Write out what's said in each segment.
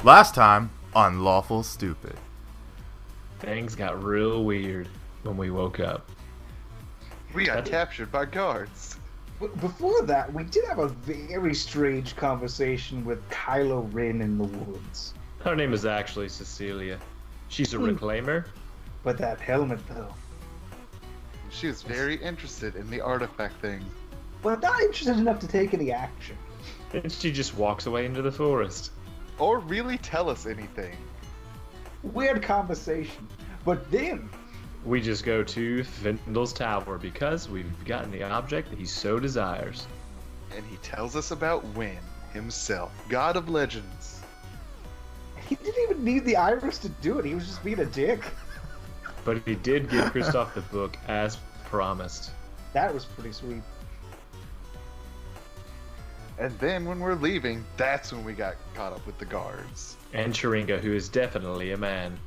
Last time on Lawful Stupid. Things got real weird when we woke up. We got captured by guards. Before that, we did have a very strange conversation with Kylo Ren in the woods. Her name is actually Cecilia. She's a reclaimer. But that helmet, though. She was very interested in the artifact thing. But not interested enough to take any action. And she just walks away into the forest. Or really tell us anything. Weird conversation. But then... we just go to Findel's tower because we've gotten the object that he so desires. And he tells us about Wynn himself, God of Legends. He didn't even need the iris to do it. He was just being a dick. But he did give Kristoff the book as promised. That was pretty sweet. And then when we're leaving, that's when we got caught up with the guards. And Tjuringa, who is definitely a man.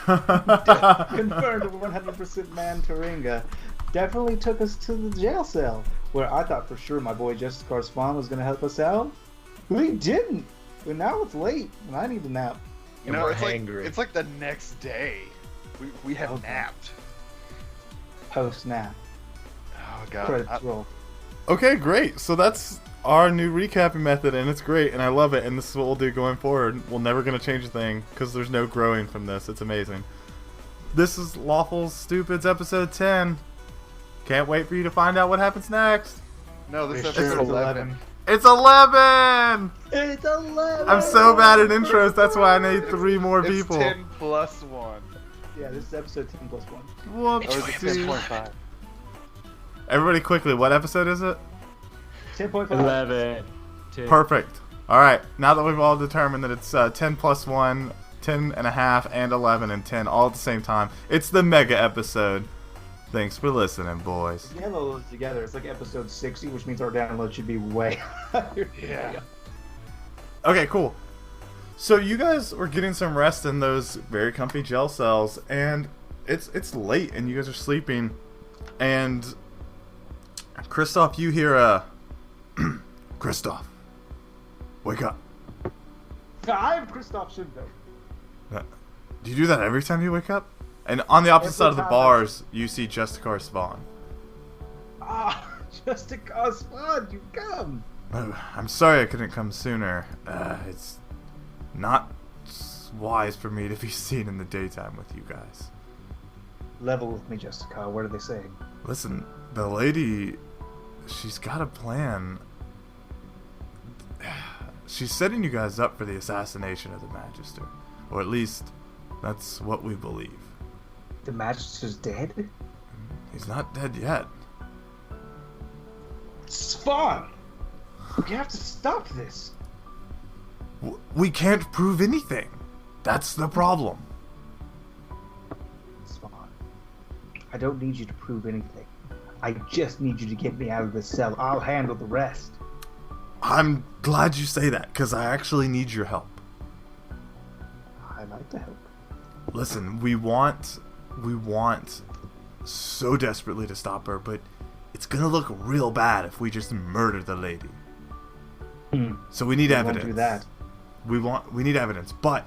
Confirmed 100% man Tjuringa. Definitely took us to the jail cell, where I thought for sure my boy Justicar Svan was going to help us out. But he didn't. But now it's late, and I need a nap. You know, we're it's hangry. it's like the next day. We have Okay. napped. Post-nap. Oh god. Credits roll. Okay, great. So that's our new recapping method, and it's great, and I love it, and this is what we'll do going forward. We're never going to change a thing, because there's no growing from this. It's amazing. This is Lawful Stupid's episode 10. Can't wait for you to find out what happens next. No, this It's episode's 11. It's 11! It's 11! I'm so bad at intros, that's why I need 3 more It's people. 10 plus 1. Yeah, this is episode 10 plus 1. Or is it Whoopsie. 10.5? Everybody quickly, what episode is it? 10.5. 11. 10. Perfect. Alright, now that we've all determined that it's 10 plus 1, 10 and a half, and 11 and 10 all at the same time, it's the mega episode. Thanks for listening, boys. You have all those together. It's like episode 60, which means our download should be way higher. Yeah. Okay, cool. So you guys were getting some rest in those very comfy jail cells, and it's late, and you guys are sleeping, and Kristoff, you hear Kristoff, wake up. I'm Kristoff Shindo. Do you do that every time you wake up? And on the opposite Every side of the time. bars, you see Justicar Svan. Ah, Justicar Svan, you come. I'm sorry I couldn't come sooner. It's not wise for me to be seen in the daytime with you guys. Level with me, Justicar. What are they saying? Listen, the lady, she's got a plan. She's setting you guys up for the assassination of the Magister. Or at least, that's what we believe. The Magister's dead? He's not dead yet. Svan! We have to stop this. We can't prove anything. That's the problem. Svan, I don't need you to prove anything. I just need you to get me out of this cell. I'll handle the rest. I'm glad you say that, because I actually need your help. I'd like to help. Listen, we want so desperately to stop her, but it's gonna look real bad if we just murder the lady. So we need We evidence. won't do that. We need evidence, but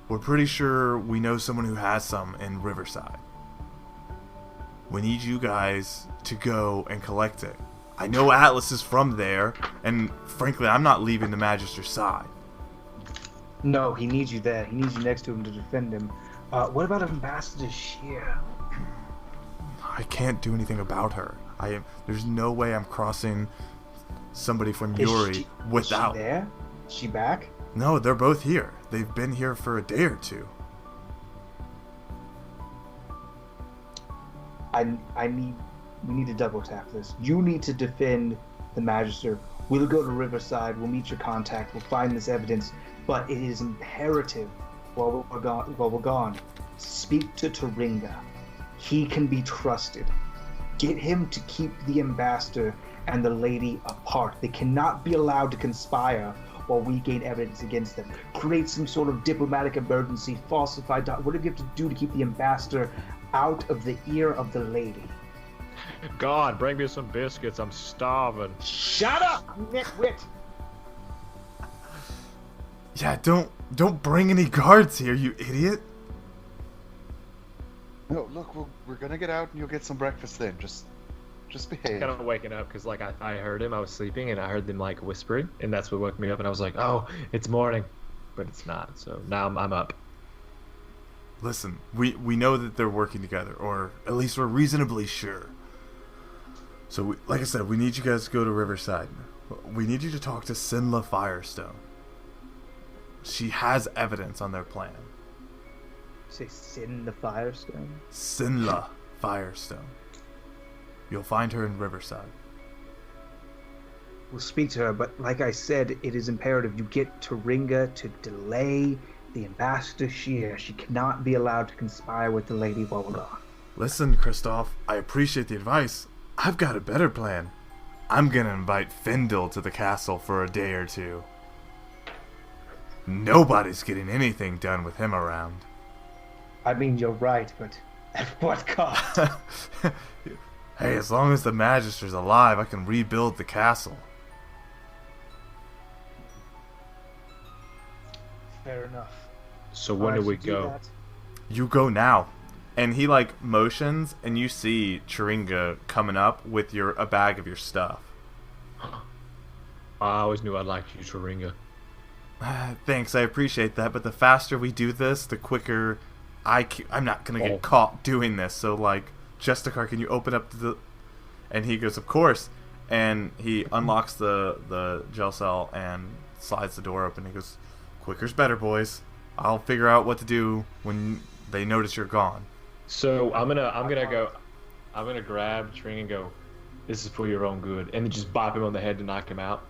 we're pretty sure we know someone who has some in Riverside. We need you guys to go and collect it. I know Atlas is from there, and frankly, I'm not leaving the Magister's side. No, he needs you there. He needs you next to him to defend him. What about Ambassador Shear? I can't do anything about her. There's no way I'm crossing somebody from Yuri without. Is she there? Is she back? No, they're both here. They've been here for a day or two. We need to double tap this. You need to defend the Magister. We'll go to Riverside. We'll meet your contact. We'll find this evidence. But it is imperative while we're gone. Speak to Tjuringa. He can be trusted. Get him to keep the ambassador and the lady apart. They cannot be allowed to conspire while we gain evidence against them. Create some sort of diplomatic emergency, falsify whatever you have to do to keep the ambassador out of the ear of the lady. God, bring me some biscuits. I'm starving. Shut up, nitwit! Yeah, don't bring any guards here, you idiot. No, look, we're gonna get out and you'll get some breakfast then. Just behave. Kind of waking up because like I heard him. I was sleeping and I heard them like whispering, and that's what woke me up. And I was like, oh, it's morning, but it's not. So now I'm up. Listen, we know that they're working together, or at least we're reasonably sure. So, like I said, we need you guys to go to Riverside. We need you to talk to Sinla Firestone. She has evidence on their plan. Say Sin the Firestone? Sinla Firestone. You'll find her in Riverside. We'll speak to her, but like I said, it is imperative you get Tjuringa to delay the ambassador Shear. She cannot be allowed to conspire with the lady while we're gone. Listen, Kristoff, I appreciate the advice. I've got a better plan. I'm gonna invite Findle to the castle for a day or two. Nobody's getting anything done with him around. I mean, you're right, but at what cost? Hey, as long as the Magister's alive, I can rebuild the castle. Fair enough. So when do we go? That. You go now. And he, like, motions, and you see Tjuringa coming up with a bag of your stuff. I always knew I'd like you, Tjuringa. Thanks, I appreciate that, but the faster we do this, the quicker I'm not gonna get caught doing this. So, like, Justicar, can you open up the... And he goes, of course. And he unlocks the jail cell and slides the door open. He goes, quicker's better, boys. I'll figure out what to do when they notice you're gone. So I'm gonna grab Tjuringa and go, this is for your own good, and then just bop him on the head to knock him out.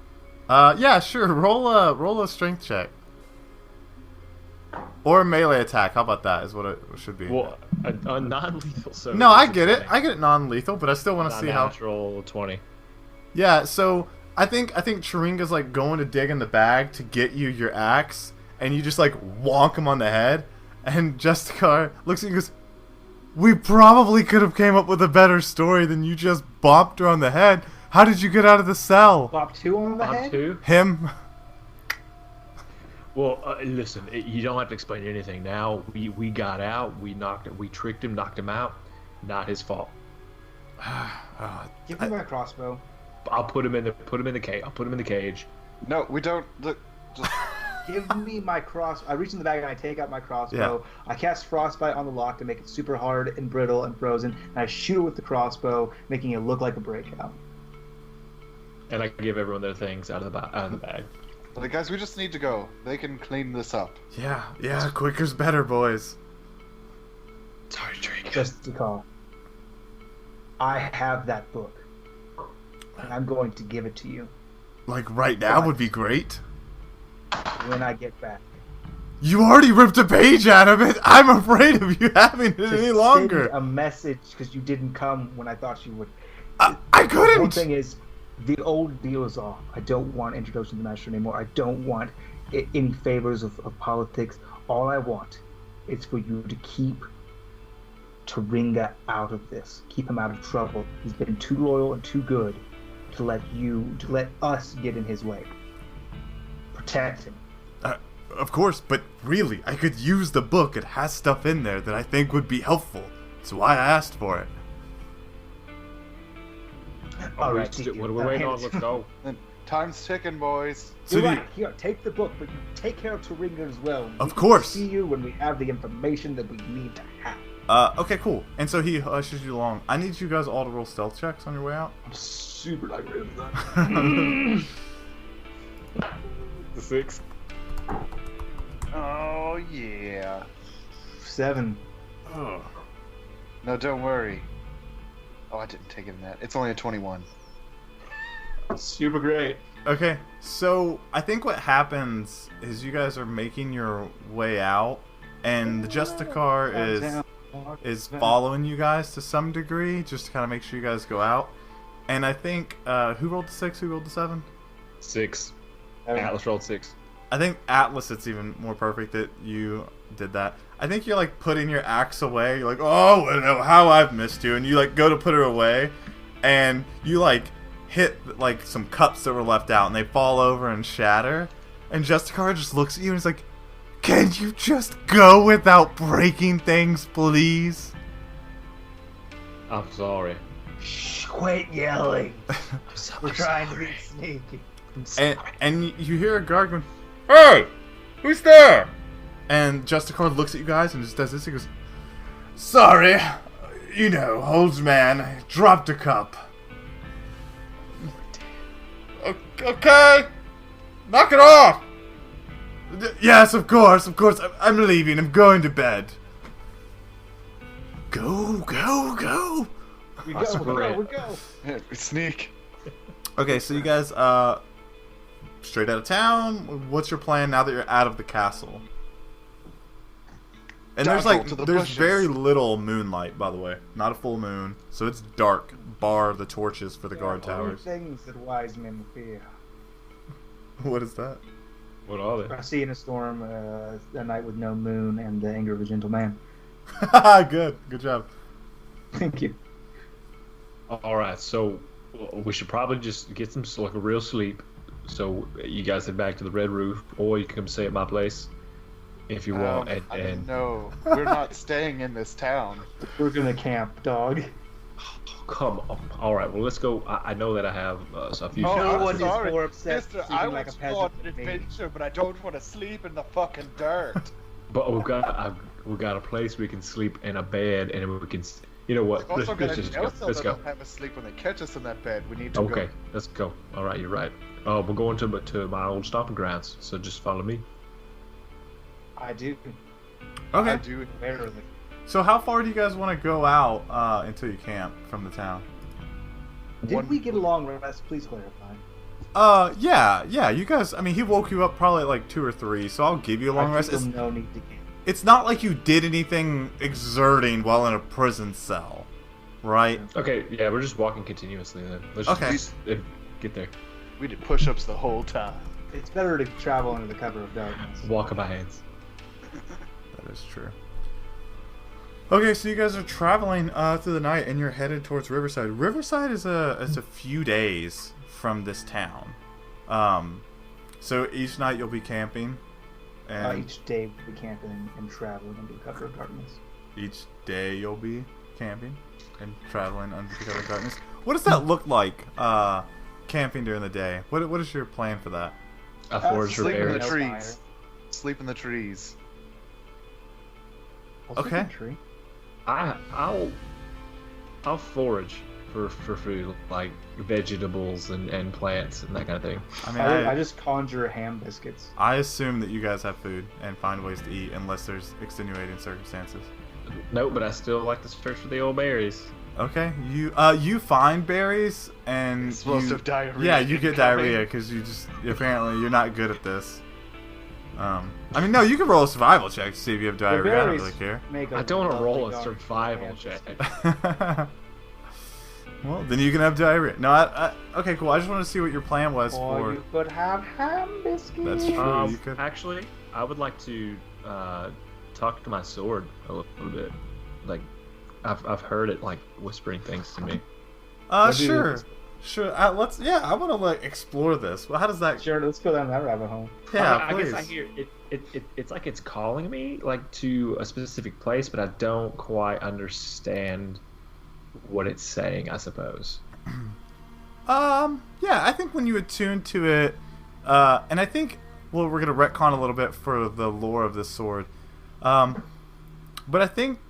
Yeah, sure. Roll a strength check. Or a melee attack. How about that? Is what it should be. Well, a non-lethal. So no, I get it. I get it non-lethal, but I still want to see how. Natural 20. Yeah. So I think Tjuringa's like going to dig in the bag to get you your axe, and you just like wonk him on the head, and Justicar looks at you and goes, "We probably could have came up with a better story than you just bopped her on the head. How did you get out of the cell?" Bop 2 on the head? 2? Him. Well, listen, you don't have to explain anything now. We got out. We tricked him, knocked him out. Not his fault. Give me my crossbow. I'll put him in the cage. I'll put him in the cage. No, we don't. Look, just... Give me my cross. I reach in the bag and I take out my crossbow. Yeah. I cast frostbite on the lock to make it super hard and brittle and frozen, and I shoot it with the crossbow, making it look like a breakout. And I give everyone their things out of the bag. But guys, we just need to go. They can clean this up. Yeah, quicker's better, boys. Sorry, Drake. Just to call. I have that book. And I'm going to give it to you. Like right now would be great. When I get back. You already ripped a page out of it. I'm afraid of you having it any longer. Send a message because you didn't come when I thought you would. I couldn't. One thing is, the old deal is off. I don't want introduction to the master anymore. I don't want any favors of politics. All I want is for you to keep Tjuringa out of this. Keep him out of trouble. He's been too loyal and too good to let us get in his way. Protect him. Of course, but really, I could use the book. It has stuff in there that I think would be helpful. That's why I asked for it. All right, what are we waiting on? Let's go. Time's ticking, boys. You're right. Here, take the book, but you take care of Tjuringa as well. Of course. We'll see you when we have the information that we need to have. Okay, cool. And so he ushers you along. I need you guys all to roll stealth checks on your way out. I'm super not great at that. The 6. Oh, yeah. 7. Oh. No, don't worry. Oh, I didn't take it in that. It's only a 21. Super great. Okay, so I think what happens is you guys are making your way out, and the Justicar is following you guys to some degree, just to kind of make sure you guys go out. And I think, who rolled the 6? Who rolled the 7? 6. Atlas rolled 6. I think Atlas, it's even more perfect that you did that. I think you're like putting your axe away. You're like, oh, I don't know how I've missed you. And you like go to put her away, and you like hit like some cups that were left out, and they fall over and shatter. And Justicar just looks at you and is like, "Can you just go without breaking things, please?" I'm sorry. Shh, quit yelling. We're trying to be sneaky. And you hear a guard going, "Hey, who's there?" And Justicar looks at you guys and just does this. He goes, "Sorry, old man, I dropped a cup." Okay, knock it off. Yes, of course. I'm leaving. I'm going to bed. Go. We go. Sneak. Okay, so you guys, straight out of town. What's your plan now that you're out of the castle? And there's very little moonlight, by the way. Not a full moon, so it's dark. Bar the torches for the guard towers. Things that wise men fear. What is that? What are they? I see in a storm a night with no moon and the anger of a gentle man. Good job. Thank you. All right, so we should probably just get some like a real sleep. So you guys head back to the Red Roof, or you can come stay at my place if you want. No, we're not staying in this town. We're gonna camp, dog. Come on. All right, well let's go. I know that I have a few. Oh, No I'm one is sorry. more upset Mister, sleeping I like a want to peasant go on than an me. adventure, but I don't want to sleep in the fucking dirt. But we got a place we can sleep in a bed, and we can. You know what? We've also got Let's to just know go. so Let's that go. they'll have us sleep when they catch us in that bed. We need to Okay, go. let's go. All right, you're right. We're going to my old stomping grounds, so just follow me. I do. Okay. I do. Barely. So how far do you guys want to go out until you camp from the town? Did we get a long rest? Please clarify. Yeah. You guys. I mean, he woke you up probably at like 2 or 3, so I'll give you a long rest. There's no need to camp. It's not like you did anything exerting while in a prison cell, right? Okay, yeah, we're just walking continuously then. Let's Okay. just get there. We did push-ups the whole time. It's better to travel under the cover of darkness. Walk on my hands. That is true. Okay, so you guys are traveling through the night, and you're headed towards Riverside. Riverside is a few days from this town. So each night you'll be camping, and Each day we camp and travel under the cover of darkness. each day you'll be camping and traveling under the cover of darkness. What does that look like? Camping during the day. What is your plan for that? I forage for sleep in the berries. trees. Sleep in the trees. Okay. Tree. I'll forage for food, like vegetables and plants and that kind of thing. I mean, I just conjure ham biscuits. I assume that you guys have food and find ways to eat unless there's extenuating circumstances. Nope, but I still like to search for the old berries. Okay, you find berries and Explosive diarrhea. Yeah, you get incoming. diarrhea because you just apparently you're not good at this. I mean, no, you can roll a survival check to see if you have diarrhea. I don't really care. I don't want to roll a survival check. Well, then you can have diarrhea. No, okay, cool. I just want to see what your plan was Or for. you could have ham biscuits. That's true. You could. Actually, I would like to talk to my sword a little bit. Like, I've heard it like whispering things to me. Sure. I want to like explore this. Well, how does that? Sure, let's go down that rabbit hole. Yeah, I please. guess I hear it's like it's calling me like to a specific place, but I don't quite understand what it's saying, I suppose. Yeah, I think when you attune to it, and I think, well, we're gonna retcon a little bit for the lore of this sword, but I think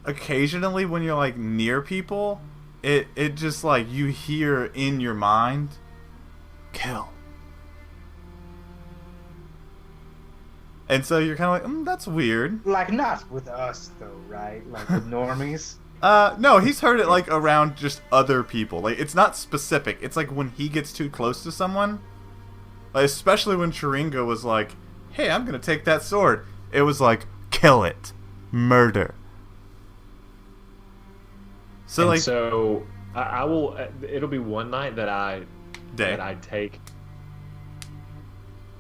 occasionally when you're like near people, it just like you hear in your mind, kill, and so you're kind of like, that's weird. Like, not with us, though, right? Like, with normies. No, he's heard it like around just other people. Like, it's not specific. It's like when he gets too close to someone. Like, especially when Tjuringa was like, hey, I'm gonna take that sword. It was like, kill it. Murder. So, like... So, I will... It'll be one night that I take...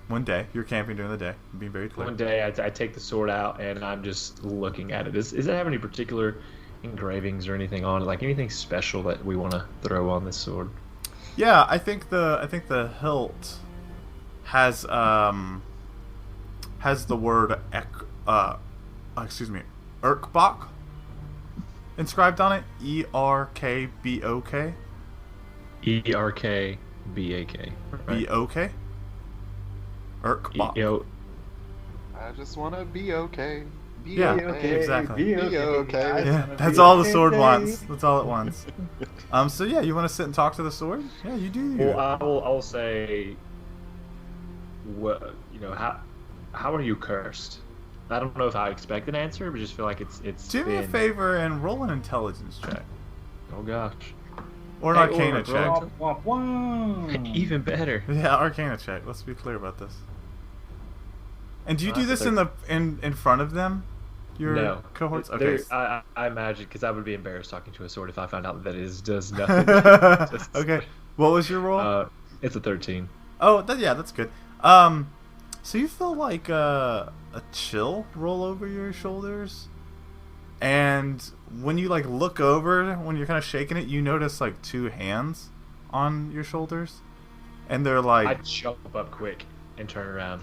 One day. You're camping during the day. I'm being very clear. One day I take the sword out and I'm just looking at it. Does it have any particular engravings or anything on it? Like anything special that we want to throw on this sword? Yeah, I think the hilt has the word Erkbok inscribed on it. ERKBOK. ERKBAK. BOK. Erkbok. I just want to be okay. Be Yeah, okay. exactly. Be okay. Yeah, that's all the sword wants. That's all it wants. So yeah, you want to sit and talk to the sword? Yeah, you do. Well, I'll say, what how are you cursed? I don't know if I expect an answer, but just feel like it's. Do me a favor and roll an intelligence check, Oh gosh. or an Arcana check. Womp, womp, womp. Even better. Yeah, Arcana check. Let's be clear about this. And do you do That's this in front of them? Your No. cohorts? Okay. I imagine, because I would be embarrassed talking to a sword if I found out that it does nothing. Just- Okay. What was your roll? It's a 13. Oh, yeah, that's good. So you feel like a chill roll over your shoulders, and when you like look over, when you're kind of shaking it, you notice like two hands on your shoulders, and they're like. I jump up quick and turn around.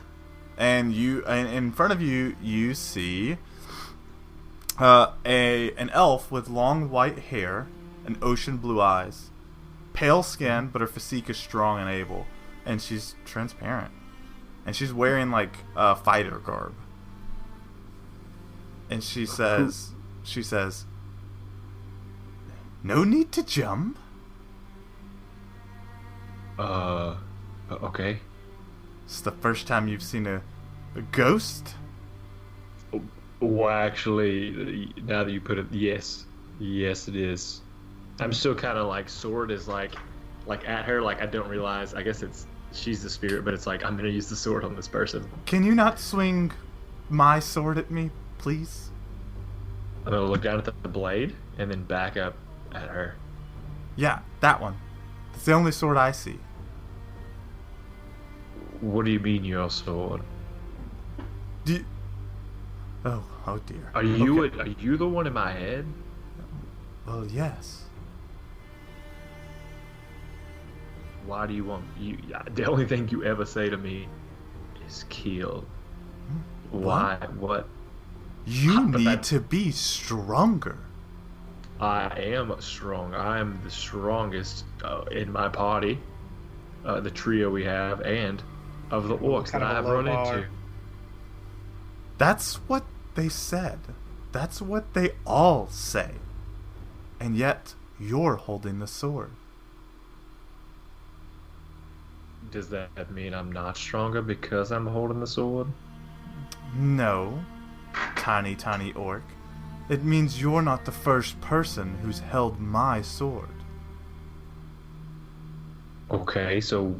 And in front of you, you see an elf with long white hair and ocean blue eyes, pale skin, but her physique is strong and able, and she's transparent, and she's wearing like fighter garb. And she says, "No need to jump." Okay. It's the first time you've seen a ghost? Well, actually, now that you put it, yes, it is. I'm still kind of like sword is like at her. Like I don't realize. I guess she's the spirit, but it's like I'm gonna use the sword on this person. Can you not swing my sword at me, please? I'm gonna look down at the blade and then back up at her. Yeah, that one. It's the only sword I see. What do you mean your sword? Oh dear. Are you Okay. are you the one in my head? Well, yes. Why do you want you? The only thing you ever say to me is kill. Why? What? You But need that- to be stronger. I am strong. I am the strongest in my party, the trio we have, and of the orcs Kind that of I a have low run bar. into. That's what they said. That's what they all say. And yet, you're holding the sword. Does that mean I'm not stronger because I'm holding the sword? No, tiny, tiny orc. It means you're not the first person who's held my sword. Okay, so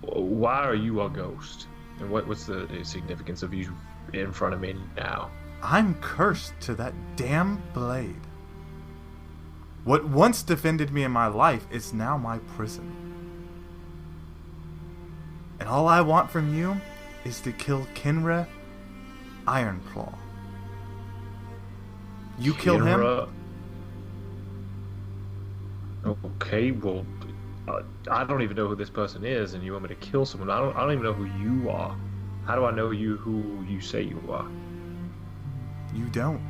why are you a ghost? And what's the significance of you in front of me now? I'm cursed to that damn blade. What once defended me in my life is now my prison. And all I want from you is to kill Kinra Ironclaw. You kill him? Kinra- Okay, well, I don't even know who this person is, and you want me to kill someone. I don't even know who you are. How do I know who you say you are? You don't.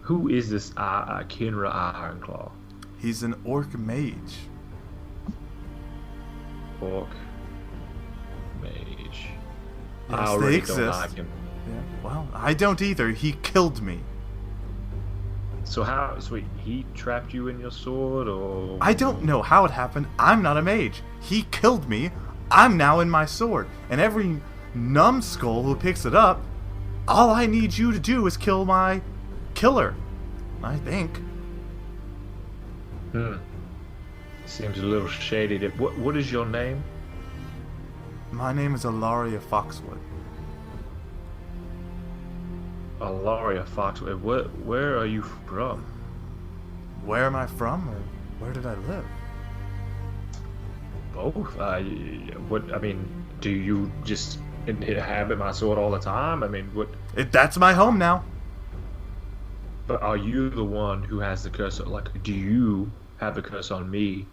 Who is this Kinra Ironclaw? He's an orc mage. Orc mage. Yes, I they already exist. don't like him. Yeah, well, I don't either. He killed me. So how? Sweet, he trapped you in your sword, or I don't know how it happened. I'm not a mage. He killed me. I'm now in my sword. And every numbskull who picks it up, all I need you to do is kill my killer. I think. Seems a little shady. What is your name? My name is Ilaria Foxwood. Alaria Foxwood. Where are you from? Where am I from, or where did I live? Both. What? I mean, do you just inhabit my sword all the time? I mean, what? That's my home now. But are you the one who has the curse? Like, do you have the curse on me,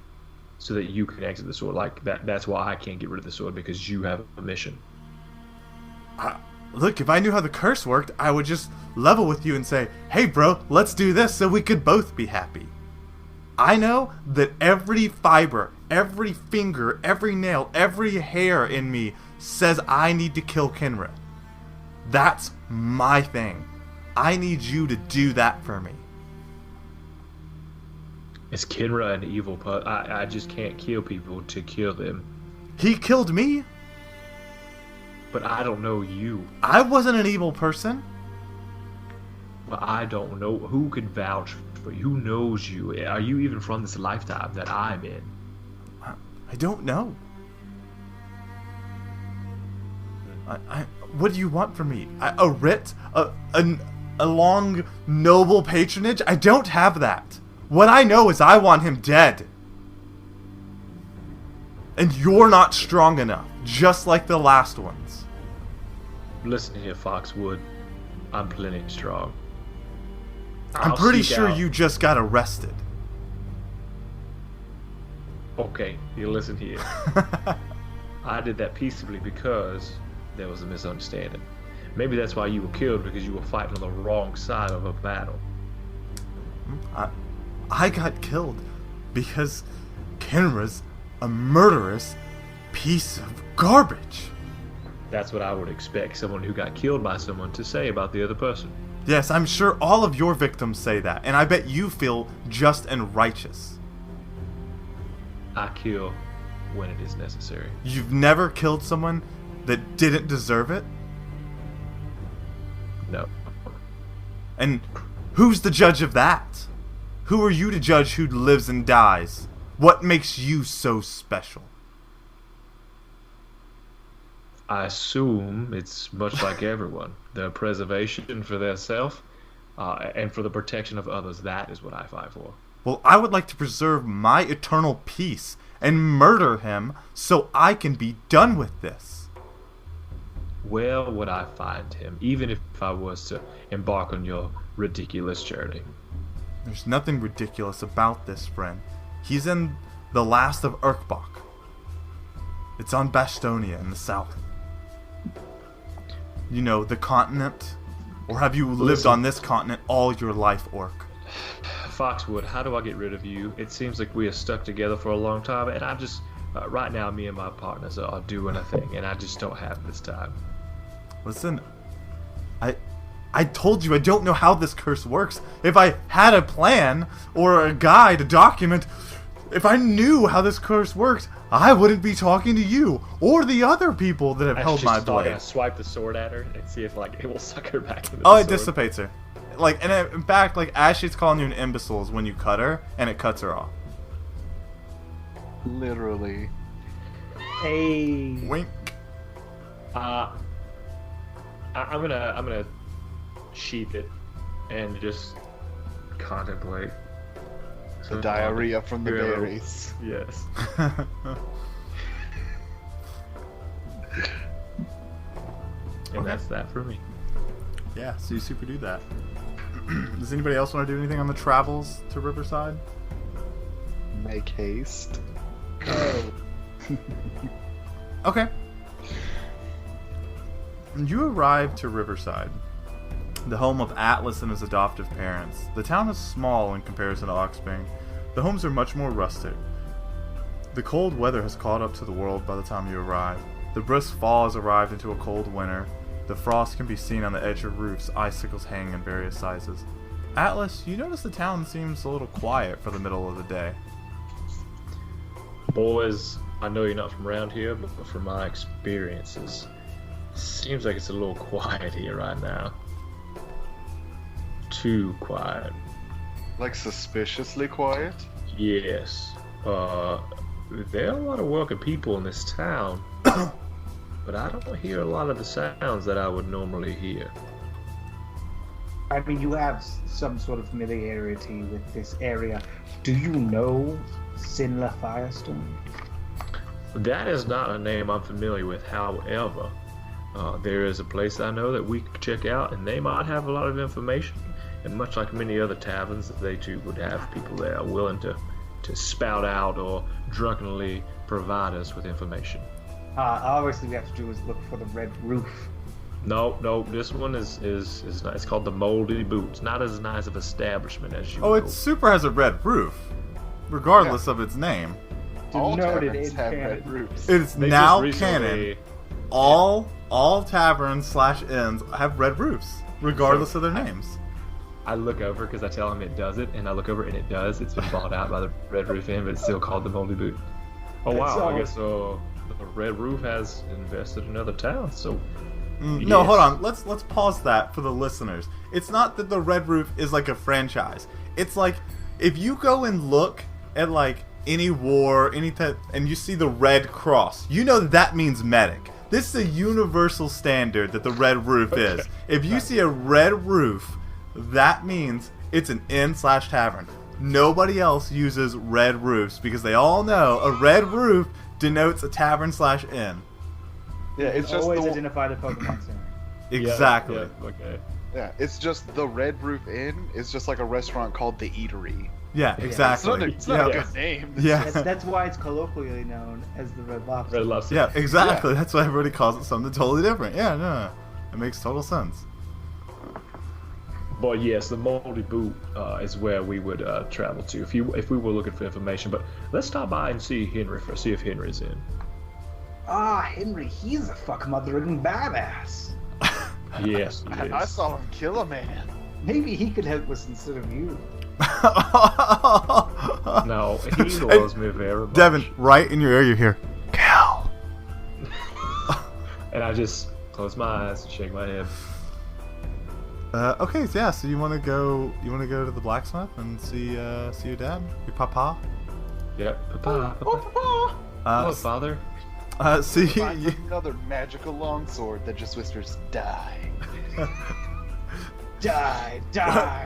so that you can exit the sword. Like that's why I can't get rid of the sword, because you have a mission. Look, if I knew how the curse worked, I would just level with you and say, hey bro, let's do this so we could both be happy. I know that every fiber, every finger, every nail, every hair in me says I need to kill Kenra. That's my thing. I need you to do that for me. Is Kenra an evil I just can't kill people to kill them. He killed me. But I don't know you. I wasn't an evil person. Well, I don't know. Who could vouch for you? Who knows you? Are you even from this lifetime that I'm in? I don't know. What do you want from me? A writ? A long, noble patronage? I don't have that. What I know is I want him dead. And you're not strong enough, just like the last ones. Listen here, Foxwood. I'm plenty strong. I'm pretty sure you just got arrested. Okay, you listen here. I did that peaceably because there was a misunderstanding. Maybe that's why you were killed, because you were fighting on the wrong side of a battle. I got killed because Kenra's a murderous piece of garbage. That's what I would expect someone who got killed by someone to say about the other person. Yes, I'm sure all of your victims say that, and I bet you feel just and righteous. I kill when it is necessary. You've never killed someone that didn't deserve it? No. And who's the judge of that? Who are you to judge who lives and dies? What makes you so special? I assume it's much like everyone. The preservation for their self and for the protection of others. That is what I fight for. Well, I would like to preserve my eternal peace and murder him so I can be done with this. Where would I find him, even if I was to embark on your ridiculous journey? There's nothing ridiculous about this, friend. He's in the last of Urkbach. It's on Bastonia in the south. You know, the continent? Or have you lived on this continent all your life, Orc? Foxwood, how do I get rid of you? It seems like we are stuck together for a long time, and I'm just... right now, me and my partners are doing a thing, and I just don't have this time. Listen, I told you I don't know how this curse works. If I had a plan, or a guide, a document, if I knew how this curse works, I wouldn't be talking to you, or the other people that have held my blade. I swipe the sword at her and see if, like, it will suck her back into the sword. It dissipates her. Like, and in fact, like, as she's calling you an imbecile is when you cut her, and it cuts her off. Literally. Hey. Wink. I'm gonna sheath it and just contemplate. The diarrhea from the berries. Yes. And that's that for me. Yeah, so you super do that. Does anybody else want to do anything on the travels to Riverside? Make haste. Okay. You arrive to Riverside, the home of Atlas and his adoptive parents. The town is small in comparison to Oxbane. The homes are much more rustic. The cold weather has caught up to the world by the time you arrive. The brisk fall has arrived into a cold winter. The frost can be seen on the edge of roofs, icicles hang in various sizes. Atlas, you notice the town seems a little quiet for the middle of the day. Boys, I know you're not from around here, but from my experiences, seems like it's a little quiet here right now. Too quiet. Like suspiciously quiet? Yes. There are a lot of welcome people in this town, but I don't hear a lot of the sounds that I would normally hear. I mean, you have some sort of familiarity with this area. Do you know Sinla Firestone? That is not a name I'm familiar with. However, there is a place I know that we could check out, and they might have a lot of information. And much like many other taverns, they too would have people there willing to to spout out or drunkenly provide us with information. Obviously, we have to do is look for the red roof. No, this one is nice. It's called the Moldy Boot. It's not as nice of establishment as you. Oh, it super has a red roof, regardless of its name. All Denoted taverns in have canon. red roofs. It's They now just canon. recently- All taverns / inns have red roofs, regardless of their names. I look over because I tell him it does it, and I look over and it does. It's been bought out by the Red Roof Inn, but it's still called the Moldy Boot. Oh wow! So- I guess the Red Roof has invested in other towns. So No, yes. hold on. Let's pause that for the listeners. It's not that the Red Roof is like a franchise. It's like if you go and look at like any war, and you see the red cross, you know that means medic. This is a universal standard that the Red Roof is. If you see a red roof, that means it's an inn/tavern. Nobody else uses red roofs because they all know a red roof denotes a tavern/inn. Yeah, it's just Always the, identify the Pokemon Center. Exactly. Yeah, okay. yeah, it's just the Red Roof Inn. It's just like a restaurant called the Eatery. Yeah, exactly. It's not a Yeah. good name. Yeah. That's why it's colloquially known as the Red Lobster. Red Lobster. Yeah, exactly. That's why everybody calls it something totally different. Yeah, no. It makes total sense. But yes, the Moldy Boot is where we would travel to if we were looking for information. But let's stop by and see Henry see if Henry's in. Henry, he's a fuck mothering badass. Yes, he I is. saw him kill a man. Maybe he could help us instead of you. No, he loves me very much. Devin, right in your ear, you hear, Cal. And I just close my eyes and shake my head. Okay, so yeah, so you want to go to the blacksmith and see your dad, your papa? Yep. Papa. Papa. Hello, father. See, Finds another magical longsword that just whispers, "Die, Die,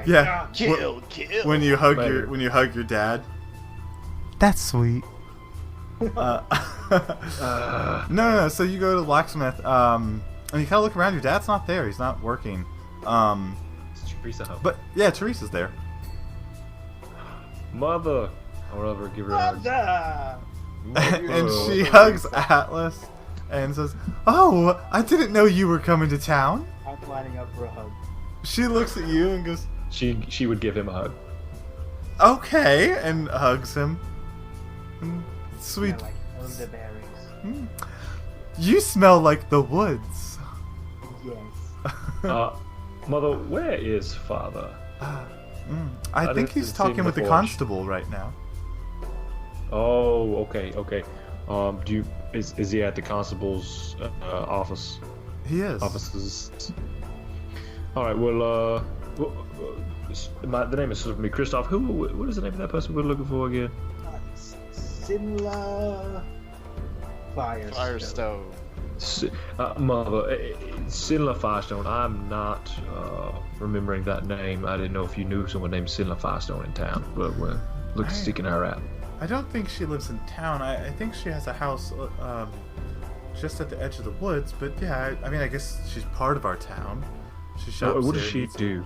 yeah. kill." When you hug Later. your dad. That's sweet. No. So you go to the blacksmith, and you kind of look around. Your dad's not there. He's not working. It's Teresa home. But yeah, Teresa's there. Mother. Or whatever, give her a hug. Mother! And she hugs Atlas and says, "Oh, I didn't know you were coming to town." I'm lining up for a hug. She looks at you and goes, She would give him a hug. "Okay," and hugs him. Sweet. Smell like elderberries. You smell like the woods. Yes. Mother, where is father? I think didn't he's see talking him with the before. constable right now. Oh, okay. Is he at the constable's office? He is. Offices. All right. Well, the name is slipping me. Christoph. What is the name of that person we're looking for again? Sinla Firestone. Firestone. Mother, Sinla Firestone. I'm not remembering that name. I didn't know if you knew someone named Sinla Firestone in town, but we're sticking her out. I don't think she lives in town. I think she has a house just at the edge of the woods. But yeah, I mean, I guess she's part of our town. She shops What does there she and- do?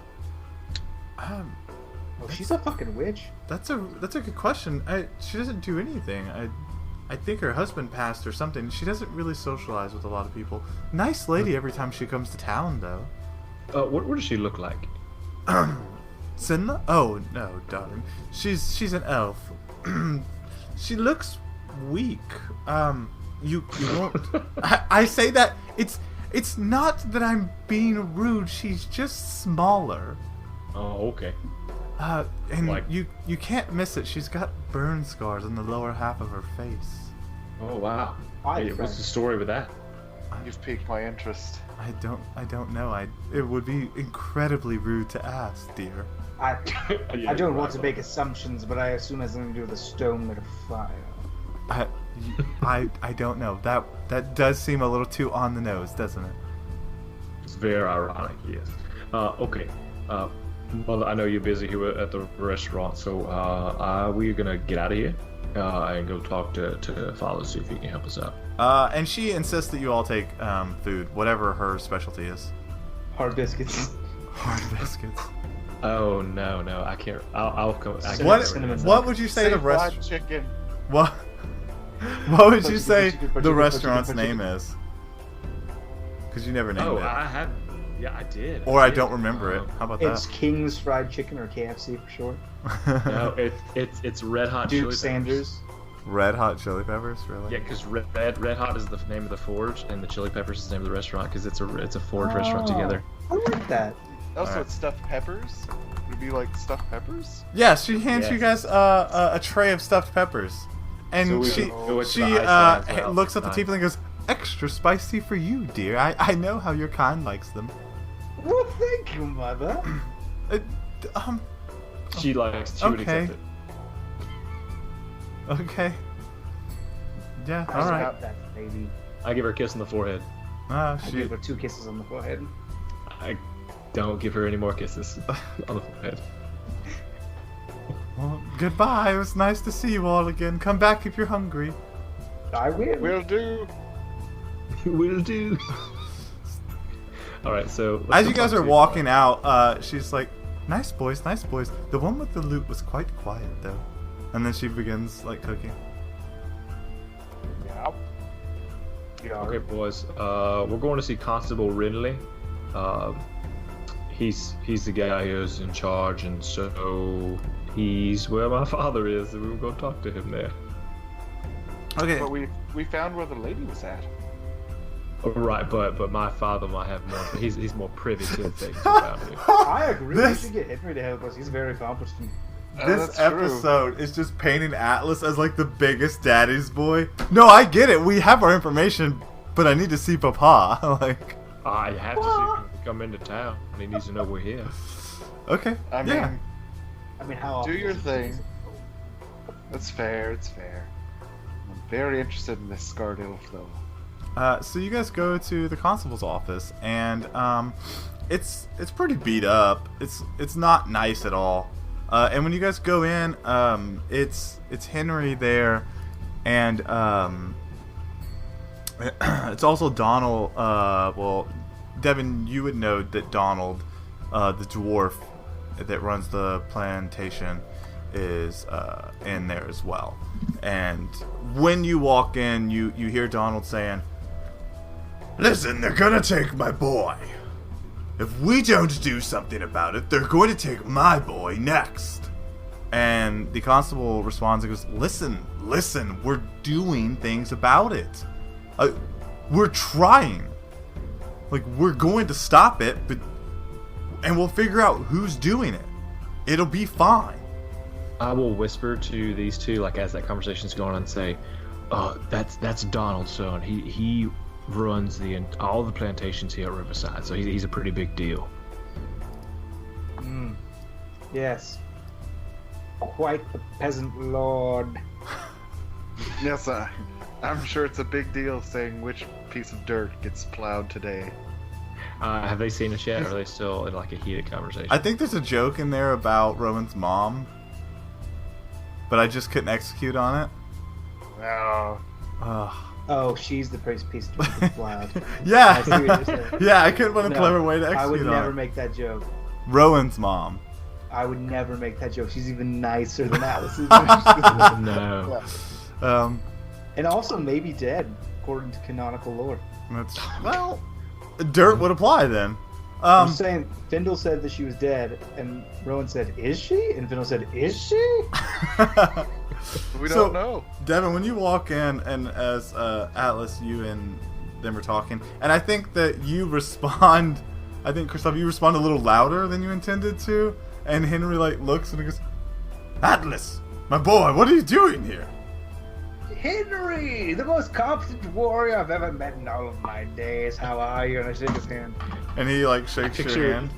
Oh, she's a fucking witch. That's a good question. She doesn't do anything. I think her husband passed or something. She doesn't really socialize with a lot of people. Nice lady every time she comes to town, though. What does she look like? Sinla? Oh no, darling. She's an elf. She looks weak. You won't. I say that it's not that I'm being rude. She's just smaller. Oh, okay. And Like- you can't miss it. She's got burn scars on the lower half of her face. Oh, wow. Hi, Hey, what's friend. the story with that? You've piqued my interest. I don't know. It would be incredibly rude to ask, dear. I Yeah, don't want right. to make assumptions, but I assume it has something to do with a stone made of fire. I don't know. That does seem a little too on the nose, doesn't it? It's very ironic, yes. Okay. Well, I know you're busy here at the restaurant, so we're gonna get out of here and go talk to Father, see if he can help us out. And she insists that you all take food, whatever her specialty is. Hard biscuits. Hard biscuits. Oh no, I can't. I'll come. I can't What remember this. what would you say the fried rest? chicken. What what would you Fried say chicken, fried the chicken, restaurant's fried chicken. name is? Because you never named Oh, it. I have. Yeah, I did. Or I did. don't remember it. How about It's that? King's Fried Chicken, or KFC for short. No, it's Red Hot Duke Chili Sanders. Red Hot Chili Peppers, really? Yeah, because Red Hot is the name of the forge, and the Chili Peppers is the name of the restaurant, because it's a forge restaurant Oh, together. I like that. Also, Alright. it's stuffed peppers. Would it be like stuffed peppers? Yeah, she hands you Yes. guys a tray of stuffed peppers, and So we she go with she the ice as well. looks at the Nice. people and goes, "Extra spicy for you, dear. I know how your kind likes them." Well, thank you, mother. Uh, She would Okay. accept it. okay. Yeah, I all right. got that, baby. I give her a kiss on the forehead. I She gave her 2 kisses on the forehead. I don't give her any more kisses on the forehead. well, goodbye. It was nice to see you all again. Come back if you're hungry. I will. Will do. Will do. All right, so As you guys are walking out, she's like, "Nice boys, nice boys. The one with the loot was quite quiet, though." And then she begins like cooking. Yeah. Yeah. Okay, boys. We're going to see Constable Ridley. He's the guy who's in charge, and so he's where my father is, and we were going to talk to him there. Okay. But we found where the lady was at. Right, but my father might have more. He's more privy to the things about it. I agree. This- We should get Henry to help us. He's very accomplished. This that's true. episode is just painting Atlas as like the biggest daddy's boy. No, I get it. We have our information, but I need to see Papa. like, I have to see him come into town, and he needs to know we're here. okay. I mean, yeah. I mean, how often do your is it? thing. That's fair. It's fair. I'm very interested in this Scardale flow. So you guys go to the constable's office, and it's pretty beat up. It's not nice at all. And when you guys go in, it's Henry there, and it's also Donald. Well, Devin, you would know that Donald, the dwarf that runs the plantation, is in there as well. And when you walk in, you hear Donald saying, "Listen, they're gonna take my boy. If we don't do something about it, they're going to take my boy next." And the constable responds and goes, Listen, we're doing things about it. We're trying. Like, we're going to stop it, and we'll figure out who's doing it. It'll be fine." I will whisper to these two, like as that conversation's going on, and say, that's Donald's son. He runs all the plantations here at Riverside, so he's a pretty big deal." Yes. Quite the peasant lord. Yes, I'm sure it's a big deal saying which piece of dirt gets plowed today. Have they seen us yet, or are they still in like a heated conversation? I think there's a joke in there about Rowan's mom, but I just couldn't execute on it. Oh, Ugh. Oh, she's the piece of dirt that's loud. Yeah. I see what you're saying. Yeah, I couldn't find a No, clever way to execute I would on never it. make that joke. Rowan's mom. I would never make that joke. She's even nicer than Alice's. No. And also maybe dead, according to canonical lore. That's, well, dirt would apply then. I'm saying, Findle said that she was dead, and Rowan said, "Is she?" And Findle said, "Is she?" we So- don't know. Devin, when you walk in, and as Atlas, you and them are talking, and I think that you respond. I think Christoph, you respond a little louder than you intended to, and Henry like looks and he goes, "Atlas, my boy, what are you doing here?" Henry, the most competent warrior I've ever met in all of my days. How are you? And I shake his hand. And he like shakes your hand.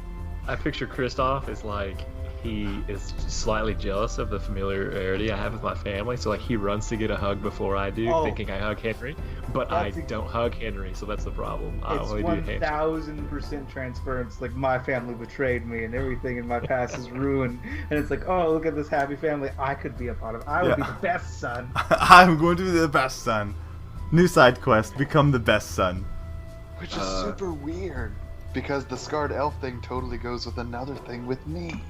I picture Kristoff as like he is slightly jealous of the familiarity I have with my family, so like he runs to get a hug before I do, Oh. thinking I hug Henry, but I don't hug Henry, so that's the problem. I It's only do handshake. 1000% transference. Like, my family betrayed me, and everything in my past is ruined. And it's like, oh, look at this happy family I could be a part of. I would be Yeah. the best son. I'm going to be the best son. New side quest: become the best son. Which is super weird. Because the scarred elf thing totally goes with another thing with me.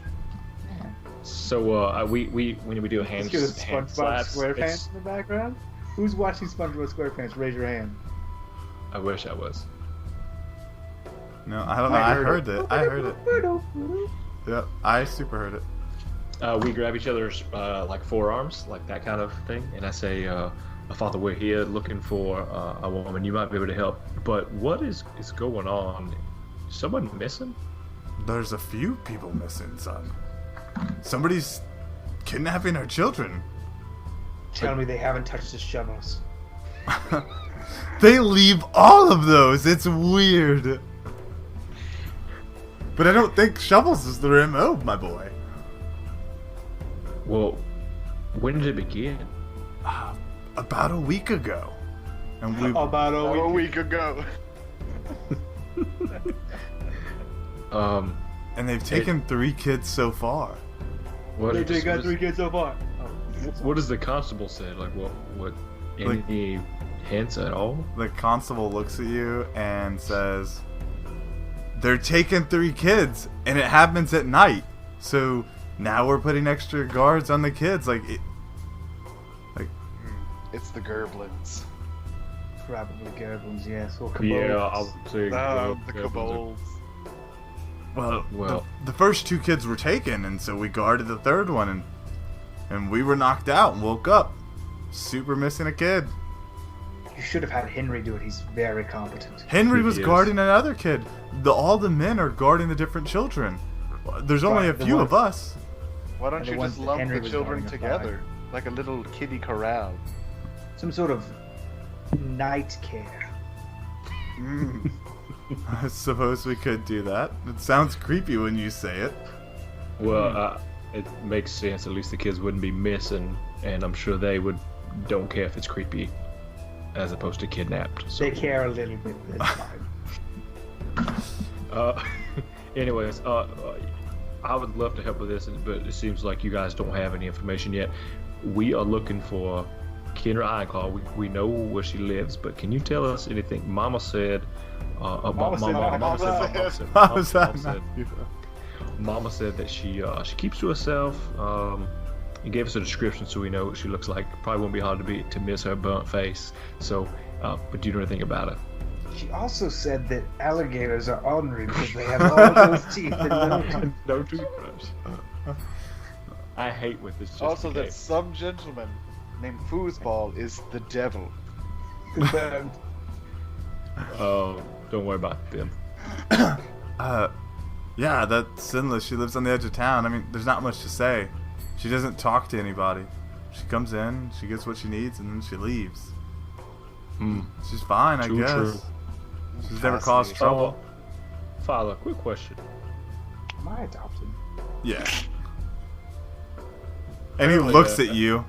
So we when we do a hand, Let's get a hand SpongeBob slaps, SquarePants it's- in the background. Who's watching SpongeBob SquarePants? Raise your hand. I wish I was. No, I don't know. I heard it. I heard it. Yep, I super heard it. We grab each other's like forearms, like that kind of thing, and I say, "Father, we're here looking for a woman. You might be able to help. But what is going on? Is someone missing?" There's a few people missing, son. Somebody's kidnapping our children. Tell me they haven't touched the shovels. They leave all of those. It's weird. But I don't think shovels is their MO, my boy. Well, when did it begin? About a week ago. And we About A week ago. and they've taken 3 kids so far. What They is- got what 3 is- kids so far. What does the constable say? Like what? Any hints at all? The constable looks at you and says, "They're taking 3 kids, and it happens at night. So now we're putting extra guards on the kids. It's the Gerblins. Probably goblins, yes. Or kobolds. Yeah, I'll say The kobolds. Well, the first 2 kids were taken, and so we guarded the 3rd one, and we were knocked out and woke up, super missing a kid. You should have had Henry do it. He's very competent. Henry was He is. guarding another kid. All the men are guarding the different children. There's only a Right, the few ones- of us. Why don't And the you ones just that lump Henry the was children guarding are together? Like a little kiddie corral. Some sort of night care. I suppose we could do that. It sounds creepy when you say it. Well, it makes sense. At least the kids wouldn't be missing, and I'm sure they don't care if it's creepy, as opposed to kidnapped. So. They care a little bit. That's fine. Anyways, I would love to help with this, but it seems like you guys don't have any information yet. We are looking for Kendra Ironclaw. We know where she lives, but can you tell us anything? Mama said. Mama said that she keeps to herself. And gave us a description so we know what she looks like. Probably won't be hard to miss her burnt face. So, but do you know anything about it? She also said that alligators are ornery because they have all those teeth and No toothbrush. I hate with this. Just Also, that case. some gentleman named Foosball is the devil. confirmed. Don't worry about them. Yeah, that's Sinless. She lives on the edge of town. I mean, there's not much to say. She doesn't talk to anybody. She comes in, she gets what she needs, and then she leaves. She's fine, I guess. True. She's never caused trouble. Father, quick question. Am I adopted? Yeah. And he Apparently, looks at you.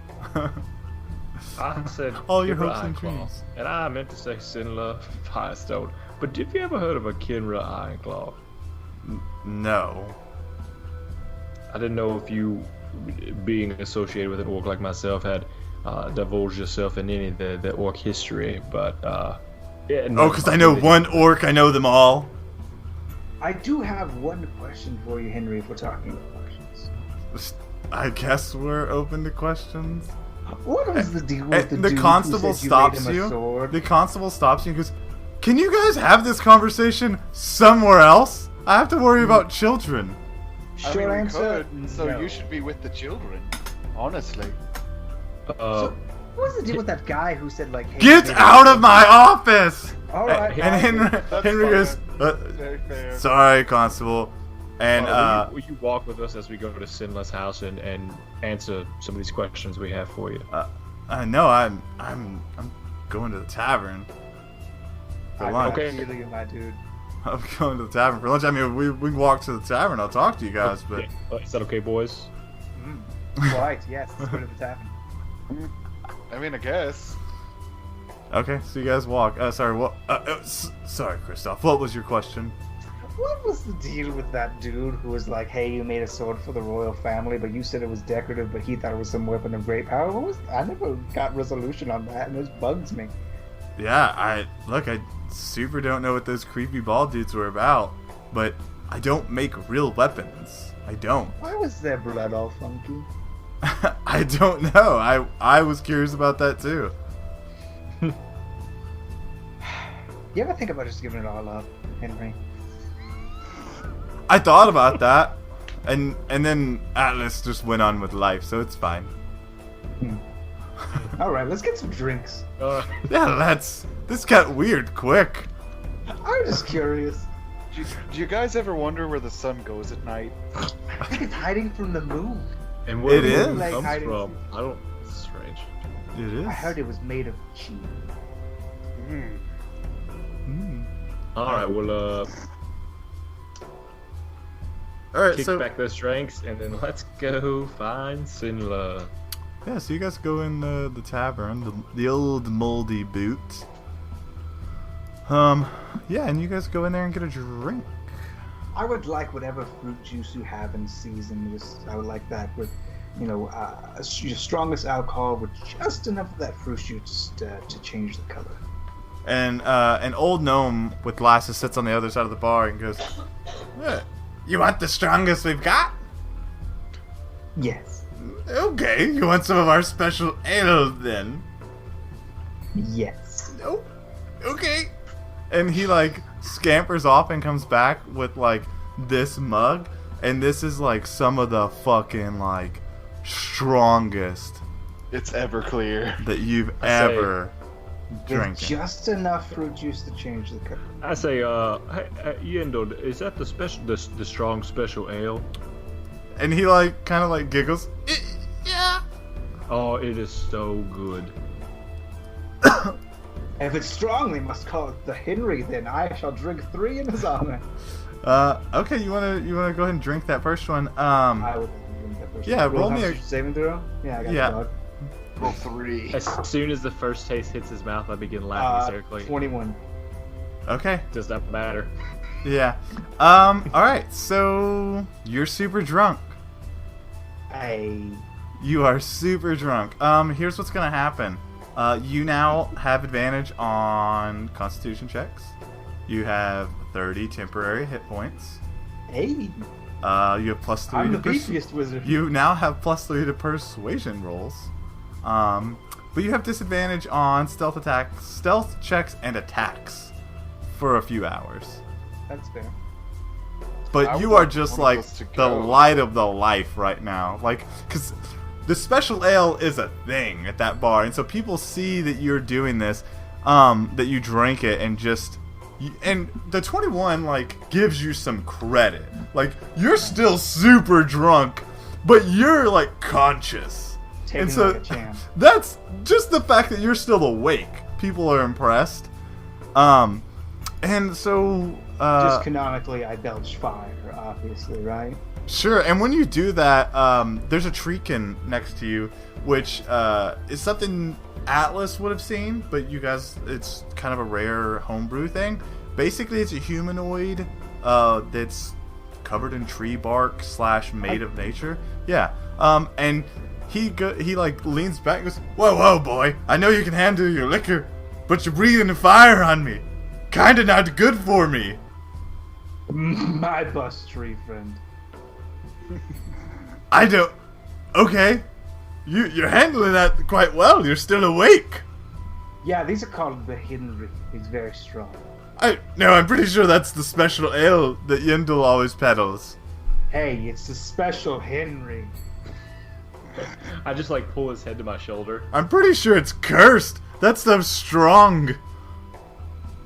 I said All your Kenra hopes and Ironclaw, dreams. and I meant to say Sinla Firestone. But have you ever heard of a Kenra Ironclaw? No. I didn't know if you, being associated with an orc like myself, had divulged yourself in any of the orc history, but yeah. Oh, because I know one orc, I know them all. I do have one question for you, Henry, if we're talking about questions. I guess we're open to questions. What was the deal with the And the dude constable who said stops you? Made him a you. sword? The constable stops you and goes, "Can you guys have this conversation somewhere else? I have to worry about children." I Short mean, we answer, could, so no. you should be with the children. Honestly. So, what was the deal with that guy who said, like, hey, Get maybe- out of my office! All right, And Henry, That's Henry goes, fine. Very fair. "Sorry, constable." And will you walk with us as we go to Sinla's house and answer some of these questions we have for you? no, I'm going to the tavern for I lunch. Okay. feel you, my dude. I'm going to the tavern for lunch. I mean, we can walk to the tavern. I'll talk to you guys, but Okay. Is that okay, boys? Right, yes, let's go to the tavern. I mean, I guess. okay. So you guys walk. Sorry. What? Sorry, Christoph. What was your question? What was the deal with that dude who was like, hey, you made a sword for the royal family, but you said it was decorative, but he thought it was some weapon of great power? What was? I never got resolution on that, and this bugs me. Yeah, I super don't know what those creepy bald dudes were about. but I don't make real weapons. I don't. Why was their blood all funky? I don't know. I was curious about that too. You ever think about just giving it all up, Henry? I thought about that, and then Atlas just went on with life, so it's fine. All right, let's get some drinks. Yeah, this got weird quick. I'm just curious. Do you guys ever wonder where the sun goes at night? I think it's hiding from the moon. And where It the is. moon Like comes hiding from, I don't. It's strange. It is. I heard it was made of cheese. All right, well, All right, kick so back those drinks, and then let's go find Sinla. yeah, so you guys go in the tavern, the old moldy boot. Yeah, and you guys go in there and get a drink. I would like whatever fruit juice you have in season. I would like that with, your strongest alcohol with just enough of that fruit juice to change the color. And an old gnome with glasses sits on the other side of the bar and goes, "You want the strongest we've got? Yes. Okay, you want some of our special ale then? Yes. Oh, okay." And he scampers off and comes back with this mug, and this is some of the fucking strongest It's Everclear. that you've I say- ever With drank. just enough fruit juice to change the color. I say, hey, Yendo, is that the strong special ale? And he kind of giggles. Yeah. Oh, it is so good. If it's strong, they must call it the Henry. Then I shall drink 3 in his honor. Okay, you wanna go ahead and drink that first one. I would drink that first. Yeah, one. roll me a- Constitution saving throw. Yeah, I got Yeah. the dog. Roll 3. As soon as the first taste hits his mouth, I begin laughing hysterically. 21. Okay. Does not matter. Yeah. All right. So you're super drunk. You are super drunk. Here's what's gonna happen. You now have advantage on Constitution checks. You have 30 temporary hit points. Hey, You have +3 I'm to the beefiest wizard. You now have +3 to persuasion rolls. But you have disadvantage on stealth checks, and attacks for a few hours. That's fair. But I you would are like just one of those to the go. light of the life right now. Because the special ale is a thing at that bar, and so people see that you're doing this, that you drank it, and and the 21 gives you some credit. You're still super drunk, but you're conscious. Taking And so like a champ. that's just the fact that you're still awake. People are impressed. And so Just canonically, I belch fire, obviously, right? sure. And when you do that, there's a treekin next to you, which is something Atlas would have seen, but you guys, it's kind of a rare homebrew thing. Basically, it's a humanoid that's covered in tree bark / made of nature. Yeah. And he leans back and goes, whoa, boy, I know you can handle your liquor, but you're breathing fire on me. Kinda not good for me. My bus tree friend. I don't... Okay. You're handling that quite well. You're still awake. Yeah, these are called the Henry. He's very strong. I'm pretty sure that's the special ale that Yendel always peddles. Hey, it's the special Henry. I just pull his head to my shoulder. I'm pretty sure it's cursed. That stuff's strong.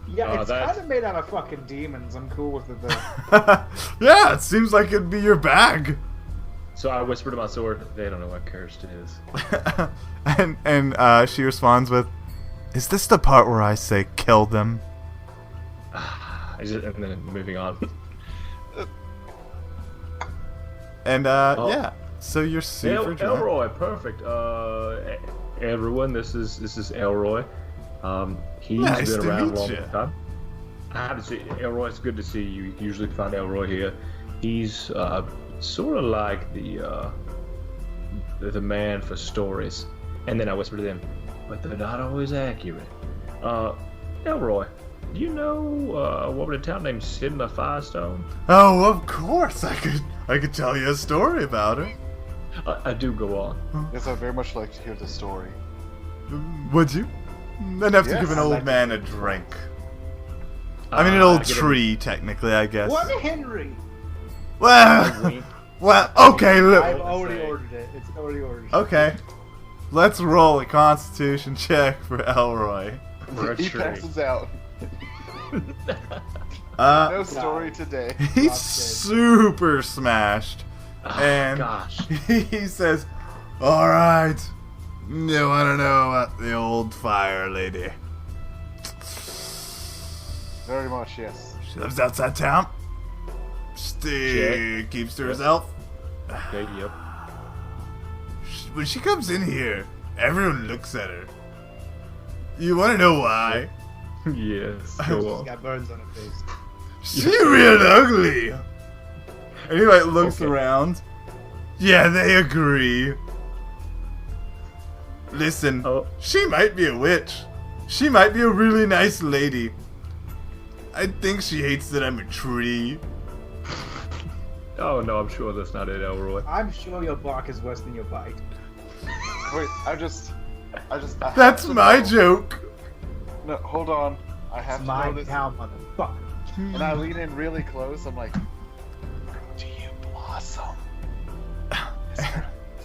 Yeah, it's that's- kind of made out of fucking demons. I'm cool with it though. Yeah, it seems like it'd be your bag. So I whisper to my sword, they don't know what cursed is. and she responds with, "Is this the part where I say kill them?" And then moving on. And yeah, so you're super drunk. Elroy, perfect. Everyone, this is Elroy. He's Nice been to around a meet long you. time. I have to say, Elroy, it's good to see you. You usually find Elroy here. He's sort of like the man for stories. And then I whisper to them, but they're not always accurate. Elroy, You know a woman in town named Sidna Firestone? Oh, of course. I could tell you a story about her. I do go on. Yes, I'd very much like to hear the story. Would you? I'd have to Yes, give an I'd old like man a drink. I mean, an old tree, technically, I guess. What, Henry? Well, well, okay, look. I've already ordered it. It's already ordered. Okay. Let's roll a constitution check for Elroy. For a He tree. passes out. No story today. He's super smashed. And Gosh. he says, alright, you wanna know about the old fire lady? Very much, yes. She lives outside town. She keeps to herself. Okay, yep. When she comes in here, everyone looks at her. You wanna know why? Yes, She's go on. got burns on her face. She real ugly. And he like looks Okay. around. Yeah, they agree. Listen, Oh. she might be a witch. She might be a really nice lady. I think she hates that I'm a tree. Oh no, I'm sure that's not it, Elroy. I'm sure your bark is worse than your bite. Wait, I have That's to my know. joke. No, hold on. I have It's to my know this. town, motherfucker. And I lean in really close. I'm like, do you blossom?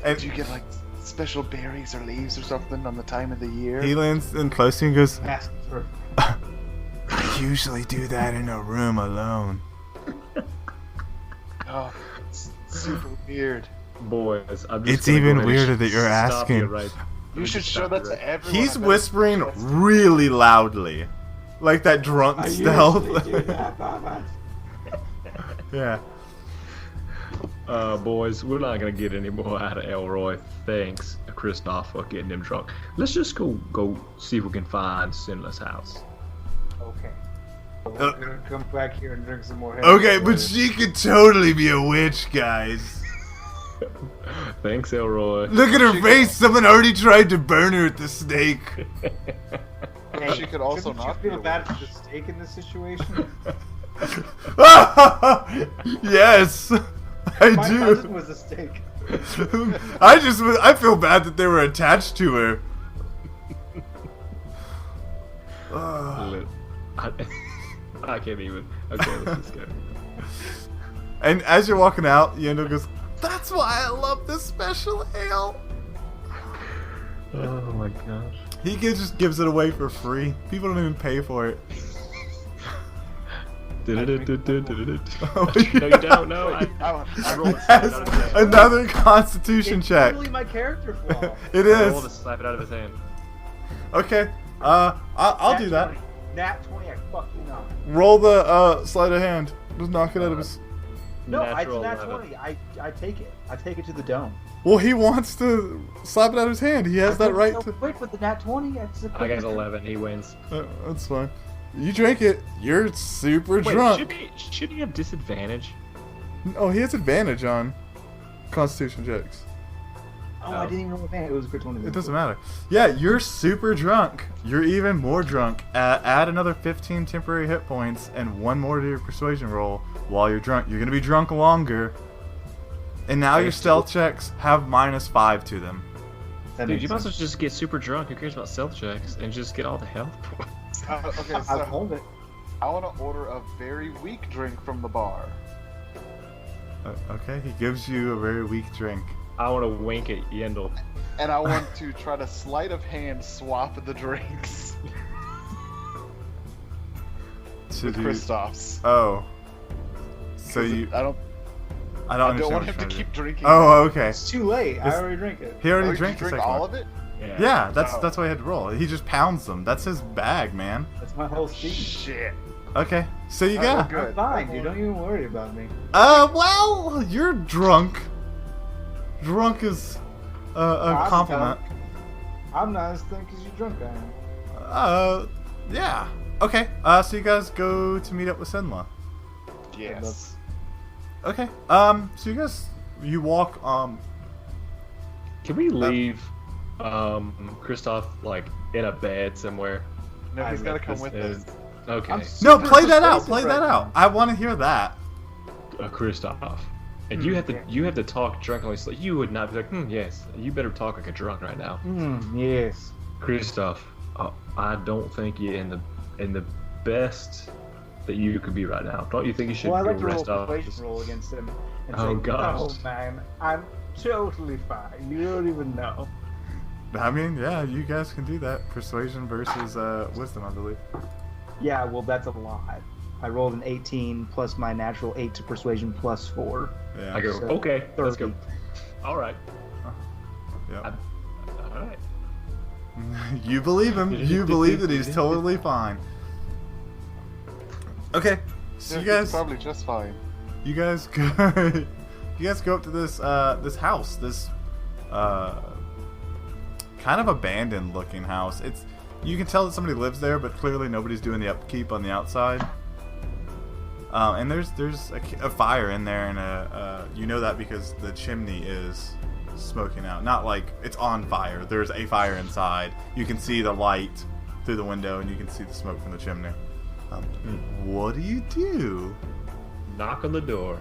And Do you get like special berries or leaves or something on the time of the year? he leans in close to you and goes, Ask for I usually do that in a room alone. Oh, it's super weird. Boys, I'm just It's gonna even go ahead and weirder that you're stop asking. You right. You should show that to everyone. He's I bet whispering it's- really loudly. Like that drunk stealth. Yeah. Boys, we're not gonna get any more out of Elroy. Thanks, Christoph, for getting him drunk. Let's just go see if we can find Sinless house. Okay. We're gonna come back here and drink some more. Okay, but she could totally be a witch, guys. Thanks, Elroy. Look at her face. Someone already tried to burn her at the stake. Hey, She could also shouldn't not you feel be bad a for the steak in this situation? Yes, I My do. cousin was a steak. I feel bad that they were attached to her. I can't even. Okay, let's just go. And as you're walking out, Yendo goes, "That's why I love this special ale." Oh my gosh. He just gives it away for free. People don't even pay for it. No, you Oh, don't. No, I rolled a slap Yes, out of his hand. another Constitution It's check. totally my character flaw. It I rolled a is. slap it out of his hand. Okay. I'll do that. Nat 20, I fuck you not. Roll the sleight of hand. Just knock it out of his. No, it's Natural nat 11. 20. I take it. I take it to the dome. Well, he wants to slap it out of his hand. He has that right So to. quick with the nat 20. It's the I got quickest- 11. He wins. That's fine. You drink it. You're super Wait, drunk. should he have disadvantage? Oh, he has advantage on Constitution checks. Oh, I didn't even know what man. It was a crit 20. It doesn't matter. Yeah, you're super drunk. You're even more drunk. Add another 15 temporary hit points and one more to your persuasion roll while you're drunk. You're gonna be drunk longer. And now your stealth checks have -5 to them. That Dude, makes you might as well sense. just get super drunk. Who cares about stealth checks? And just get all the health points. Okay, I'll so hold it. I want to order a very weak drink from the bar. Okay, he gives you a very weak drink. I want to wink at Yendel. And I want to try to sleight of hand swap the drinks with Kristoff's. Oh. So 'Cause you. I don't I don't want him understand to what you're trying keep do. drinking. Oh, okay. It's too late. I This- already drank it. He already Oh, drank the you drink second all one. of it? Yeah, that's Oh. why I had to roll. He just pounds them. That's his bag, man. That's my whole speech. Shit. Okay, so you Oh, got. good. I'm fine, dude. Don't even worry about me. Well, you're drunk. Drunk is a I'm compliment. I'm not as thin because you're drunk, I am. Yeah. Okay. So you guys go to meet up with Senla. Yes. Okay. So you guys, you walk. Can we leave Christoph like in a bed somewhere? No, he's I got to read come This with is- us. Okay. No, play that out. persuasive Play that right out. now. I want to hear that. Kristoff. And you have to talk drunkenly. So you would not be like, yes. You better talk like a drunk right now. Yes. Kristoff, I don't think you're in the best that you could be right now. Don't you think you should Well, I go like to roll rest a off? persuasion roll against him and Oh, say, gosh. "Oh man, I'm totally fine. You don't even know." I mean, yeah, you guys can do that. Persuasion versus wisdom, I believe. Yeah, well, that's a lot. I rolled an 18 plus my natural 8 to persuasion plus 4. Yeah. I go, So, okay, let's 30. go. All right. Yeah. All right. You believe him. You believe that he's totally fine. Okay, so you Yeah, guys, he's probably just fine. you guys go, you guys go up to this this house, this kind of abandoned looking house. You can tell that somebody lives there, but clearly nobody's doing the upkeep on the outside. And there's a fire in there, and you know that because the chimney is smoking out. Not like it's on fire. There's a fire inside. You can see the light through the window, and you can see the smoke from the chimney. What do you do? Knock on the door.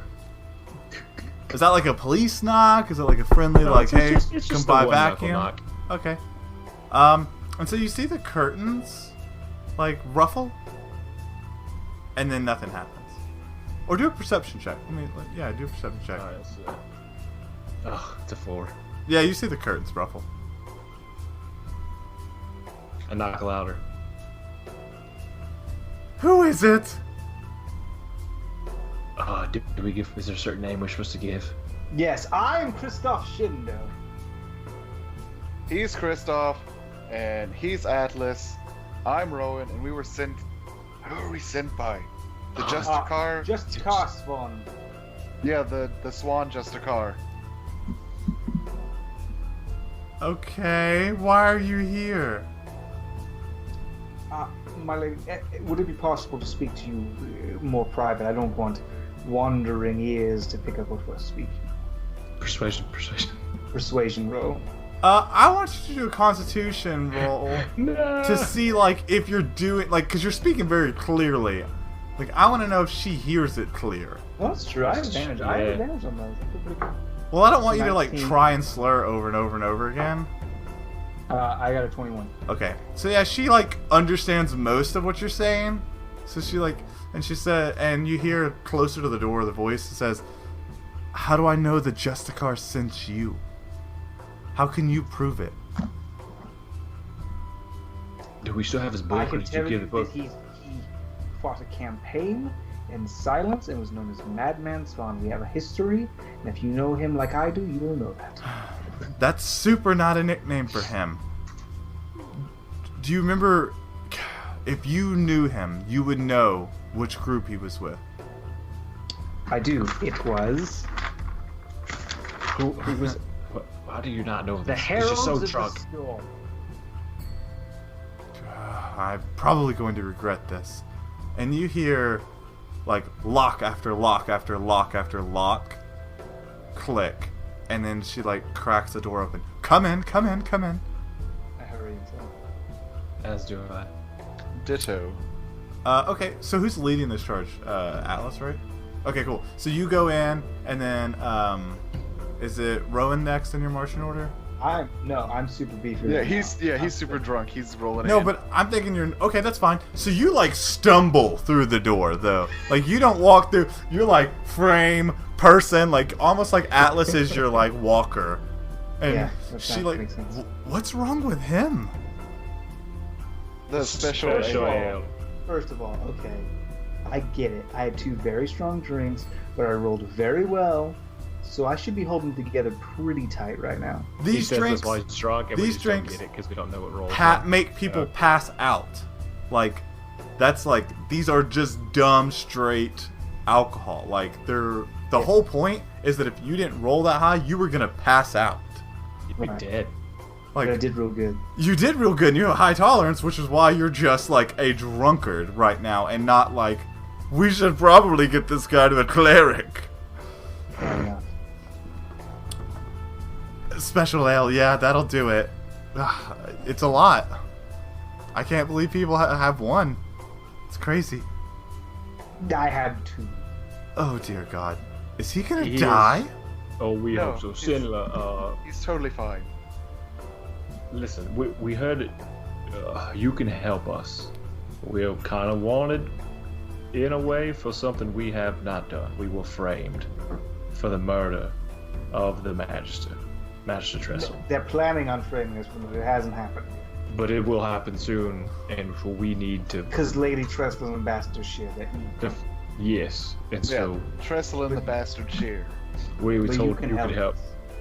Is that like a police knock? Is it like a friendly, No, like, hey, it's come just by the one knuckle vacuum? knock. Okay. And so you see the curtains, like, ruffle, and then nothing happens. Or do a perception check. I mean, yeah, do a perception check. All right, oh, it's a 4. Yeah, you see the curtains ruffle. I knock louder. Who is it? Do we give? Is there a certain name we're supposed to give? Yes, I'm Christoph Shindo. He's Kristoff, and he's Atlas. I'm Rowan, and we were sent. Who are we sent by? The Justicar? Justicar Svan. Yeah, the Swan Justicar. Okay, why are you here? My lady, would it be possible to speak to you more private? I don't want wandering ears to pick up what we're speaking. Persuasion. Persuasion roll. I want you to do a constitution roll No. to see, like, if you're doing, like, because you're speaking very clearly. Like, I want to know if she hears it clear. Well, that's true. I have advantage. I have Yeah. advantage on those. I feel pretty good. Well, I don't want you to, like, 19. try and slur over and over and over again. I got a 21. Okay. So, yeah, she, like, understands most of what you're saying. So she, like, and she said, and you hear closer to the door the voice that says, "How do I know the Justicar sent you? How can you prove it?" Do we still have his I book? Or can did you tell give you the that book? he fought a campaign in silence and was known as Madman Swan. We have a history, and if you know him like I do, you will know that. That's super not a nickname for him. Do you remember, if you knew him, you would know which group he was with. I do. It was Who was? How do you not know the this? He's Heralds just so of drunk. the Storm. I'm probably going to regret this. And you hear, like, lock after lock after lock after lock click. And then she, like, cracks the door open. Come in, come in, come in. I hurry inside. As do I. Ditto. Okay, so who's leading this charge? Atlas, right? Okay, cool. So you go in, and then, is it Rowan next in your marching order? I'm super beefy. Yeah, right he's now. super drunk. He's rolling No, in. but I'm thinking you're... Okay, that's fine. So you, like, stumble through the door, though. Like, you don't walk through... You're, like, frame, person, like, almost like Atlas is your, like, walker. And Yeah, that she, sounds- like... makes sense. What's wrong with him? The special Special ale. ale. First of all, okay, I get it. I had 2 very strong drinks, but I rolled very well, so I should be holding together pretty tight right now. He These says drinks this while he's drunk, and we these just don't drinks get it because we don't know what rolls. make people pass out. Like, that's, like... These are just dumb, straight alcohol. Like, they're... The whole point is that if you didn't roll that high, you were gonna pass out. You'd be Right. dead. But I Like, did real good. you did real good, and you have a high tolerance, which is why you're just, like, a drunkard right now, and not, like, we should probably get this guy to a cleric. Fair enough. Special ale, yeah, that'll do it. Ugh, it's a lot. I can't believe people have one. It's crazy. I had to. Oh dear God. Is he gonna He is. die? Oh, we No, hope so. he's- Sinla, He's totally fine. listen, we heard it. You can help us. We're kind of wanted, in a way, for something we have not done. We were framed for the murder of the Magister Tressel. They're planning on framing us, but it hasn't happened. But it will happen soon, and we need to. Because Lady Trestle and Ambassador share that. Yes, and Yeah, so Trestle and the bastard share. we But told you could help.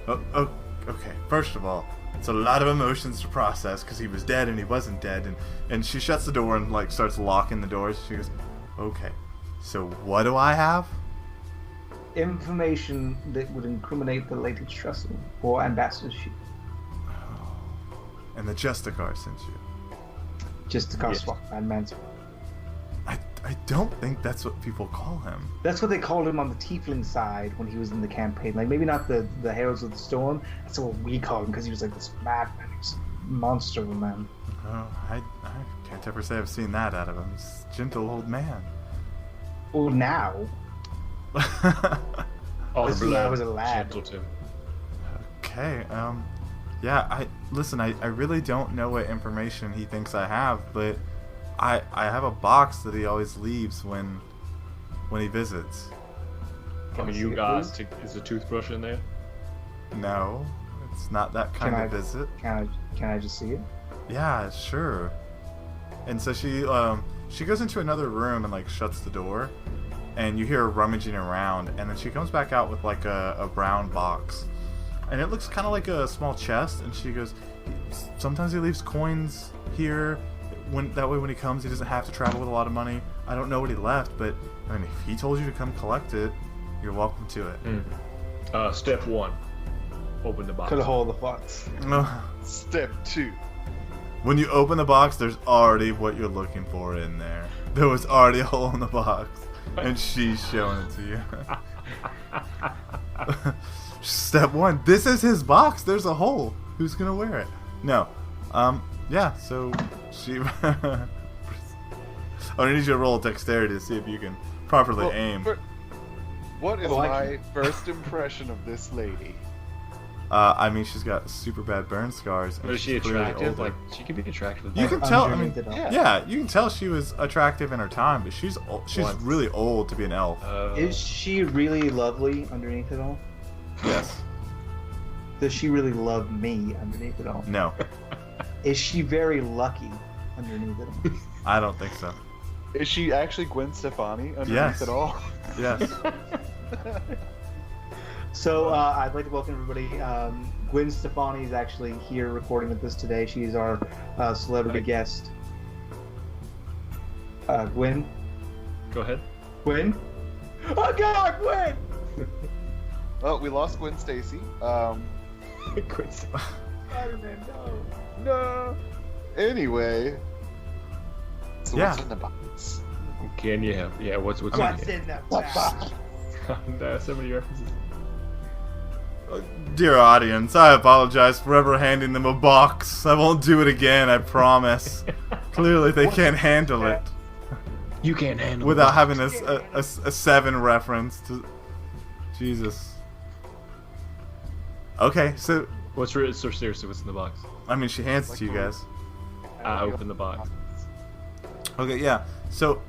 Oh, okay. First of all, it's a lot of emotions to process because he was dead and he wasn't dead, and she shuts the door and like starts locking the doors. She goes, "Okay, so what do I have?" Information that would incriminate the Lady Trestle or Ambassador Shield. And the Justicar sent you. Just to cost Yes. Madman's. I don't think that's what people call him. That's what they called him on the Tiefling side when he was in the campaign. Like, maybe not the Heralds of the Storm. That's what we called him because he was like this madman. He was a monster of a man. Oh, I can't ever say I've seen that out of him. He's a gentle old man. Well, now. All This is when I was a lad. Gentleton. Okay, yeah, I really don't know what information he thinks I have, but I have a box that he always leaves when he visits. I mean, see you it, guys, please? is a toothbrush in there? No, it's not that kind Can of I- visit. Can I just see it? Yeah, sure. And so she goes into another room and like shuts the door, and you hear her rummaging around, and then she comes back out with like a brown box, and it looks kind of like a small chest, and she goes, sometimes he leaves coins here. That way when he comes, he doesn't have to travel with a lot of money. I don't know what he left, but I mean, if he told you to come collect it, you're welcome to it. Step 1. Open the box. Could hold the box. Step 2. When you open the box, there's already what you're looking for in there. There was already a hole in the box, and she's showing it to you. Step 1. This is his box. There's a hole. Who's gonna wear it? No. Yeah. So she. I need you to roll dexterity to see if you can properly Well, aim. What is Oh, I my first impression of this lady? I mean, she's got super bad burn scars. And But is she she's clearly attractive? older. Like, she can be attractive. You can tell. I mean, Underneath it all. Yeah. yeah, you can tell she was attractive in her time, but she's Once. really old to be an elf. Is she really lovely underneath it all? Yes. Does she really love me underneath it all? No, Is she very lucky underneath it all? I don't think so. Is she actually Gwen Stefani underneath Yes. it all? Yes. So I'd like to welcome everybody. Gwen Stefani is actually here recording with us today. She's our celebrity guest. Gwen? Go ahead. Gwen? Oh God, Gwen! Oh, we lost Gwen Stacy. Spider-Man, no. No. Anyway. So Yeah. what's in the box? Can you help? Yeah, what's What's in in that box? there? So many references. Dear audience, I apologize for ever handing them a box. I won't do it again, I promise. Clearly they can't handle it You can't handle without having a 7 reference to... Jesus. Okay, so... So seriously, what's in the box? I mean, she hands it to you guys. I open the box. Okay, yeah. So,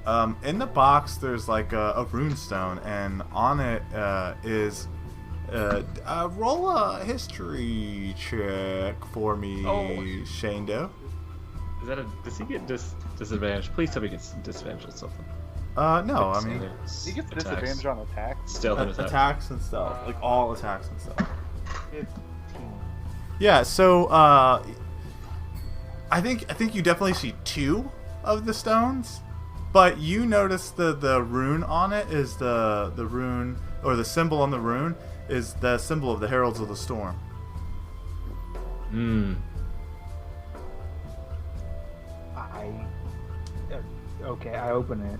in the box, there's like a rune stone, and on it is... roll a history check for me, Oh. Shainsaw. Is that does he get disadvantage? Please tell me he gets disadvantage on something. No, I It's mean... either He gets attacks, disadvantage on attacks. Stealth and attack. attacks and stuff. Like, all attacks and stuff. 15. Yeah, so, I think you definitely see 2 of the stones, but you notice the rune on it is the rune, or the symbol on the rune is the symbol of the Heralds of the Storm. Okay, I open it.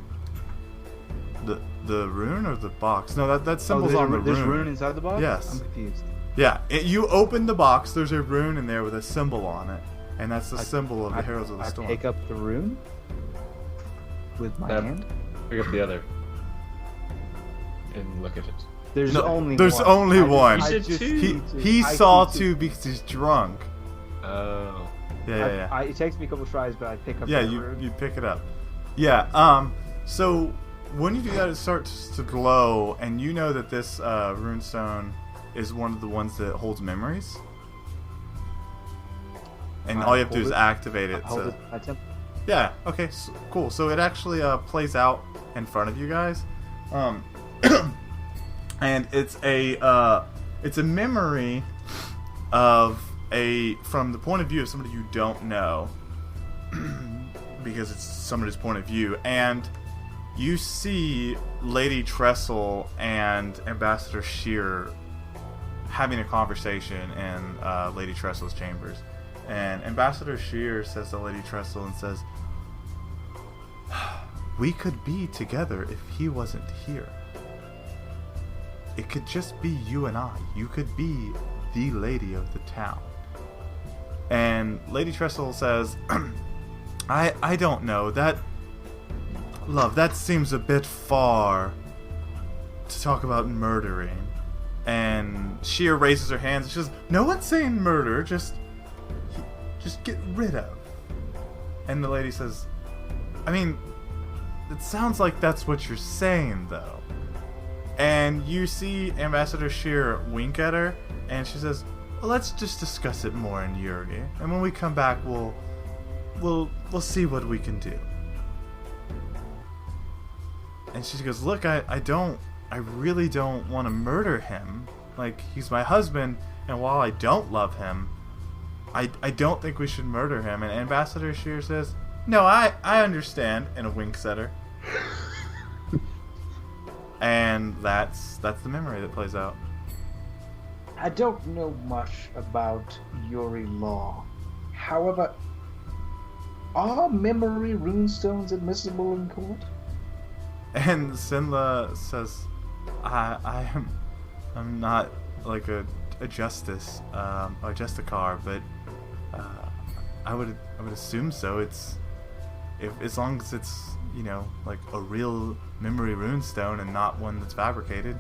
The rune or the box? No, that symbol's on the rune. There's rune inside the box? Yes. I'm confused. Yeah, you open the box, there's a rune in there with a symbol on it, and that's the symbol of the Heralds of the I Storm. pick up the rune? with my Yep. hand. Pick up the other. And look at it. There's No, only there's one. only I just- one. I You said just two. see He I saw see two because he's drunk. Oh. Yeah. It takes me a couple tries, but I pick up. Yeah, the you rune. pick it up. Yeah. So when you do that, it starts to glow, and you know that this runestone is one of the ones that holds memories. And all you have to do is hold it. activate it. Hold So it. I attempt. yeah. Okay. So, cool. So it actually plays out in front of you guys, and it's a memory of from the point of view of somebody you don't know. Because it's somebody's point of view, and you see Lady Trestle and Ambassador Shear having a conversation in Lady Trestle's chambers. And Ambassador Shear says to Lady Trestle and says, "We could be together if he wasn't here. It could just be you and I. You could be the lady of the town." And Lady Trestle says, I don't know. That seems a bit far to talk about murdering. And Sheer raises her hands and she says, "No one's saying murder, just get rid of." And the lady says, "I mean, it sounds like that's what you're saying, though." And you see Ambassador Sheer wink at her, and she says, "Well, let's just discuss it more in Yuri, and when we come back, we'll see what we can do." And she goes, "Look, I really don't want to murder him. Like, he's my husband, and while I don't love him, I don't think we should murder him." And Ambassador Shear says, "No, I understand," and winks at her. And that's the memory that plays out. I don't know much about Yuri law. However, are memory runestones admissible in court? And Sinla says, I'm not like a justice, or justicar, but I would assume so. It's as long as it's, you know, like a real memory runestone and not one that's fabricated.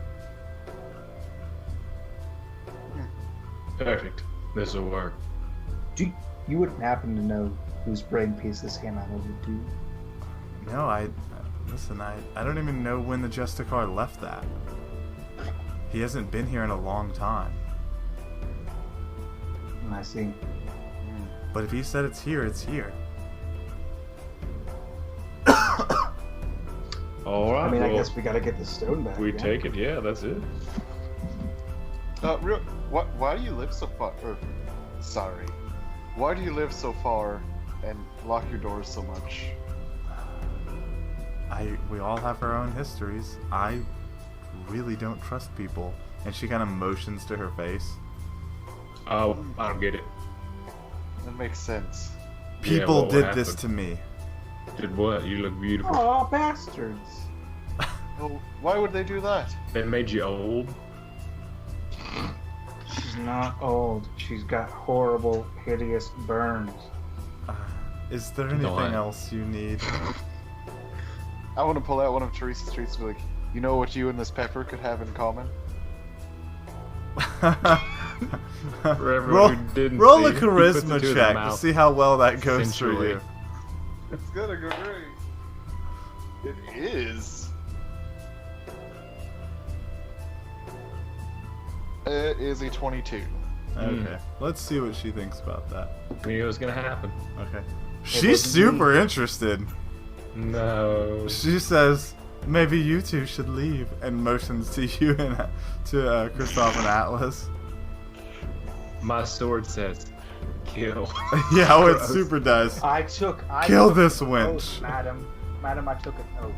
Perfect. This will work. You wouldn't happen to know whose brain piece this came out of, do you? No, listen, I don't even know when the Justicar left that. He hasn't been here in a long time. I see. But if he said it's here, it's here. All right. I mean, I well, guess we gotta get the stone back. we yeah? take it. Yeah, that's it. Why do you live so far? Sorry. Why do you live so far and lock your doors so much? We all have our own histories. I really don't trust people. And she kind of motions to her face. Oh, I don't get it. That makes sense. People what did this happened? to me. Did what? You look beautiful. Aw, bastards. Well, why would they do that? They made you old. She's not old. She's got horrible, hideous burns. Is there anything else you need? I want to pull out one of Teresa's treats and be like, "You know what you and this pepper could have in common?" For everyone roll who didn't roll see, a he puts charisma it to his check to mouth. see how well that goes for Sensually. you. It's gonna go great. It is. It is a 22. Okay, let's see what she thinks about that. I knew it was gonna happen. Okay. She's super interested. No. She says, "Maybe you two should leave," and motions to you and to Kristoff and Atlas. My sword says, kill. Yeah, oh, it Gross. super does. I took Kill took this an wench. oath, madam. Madam, I took an oath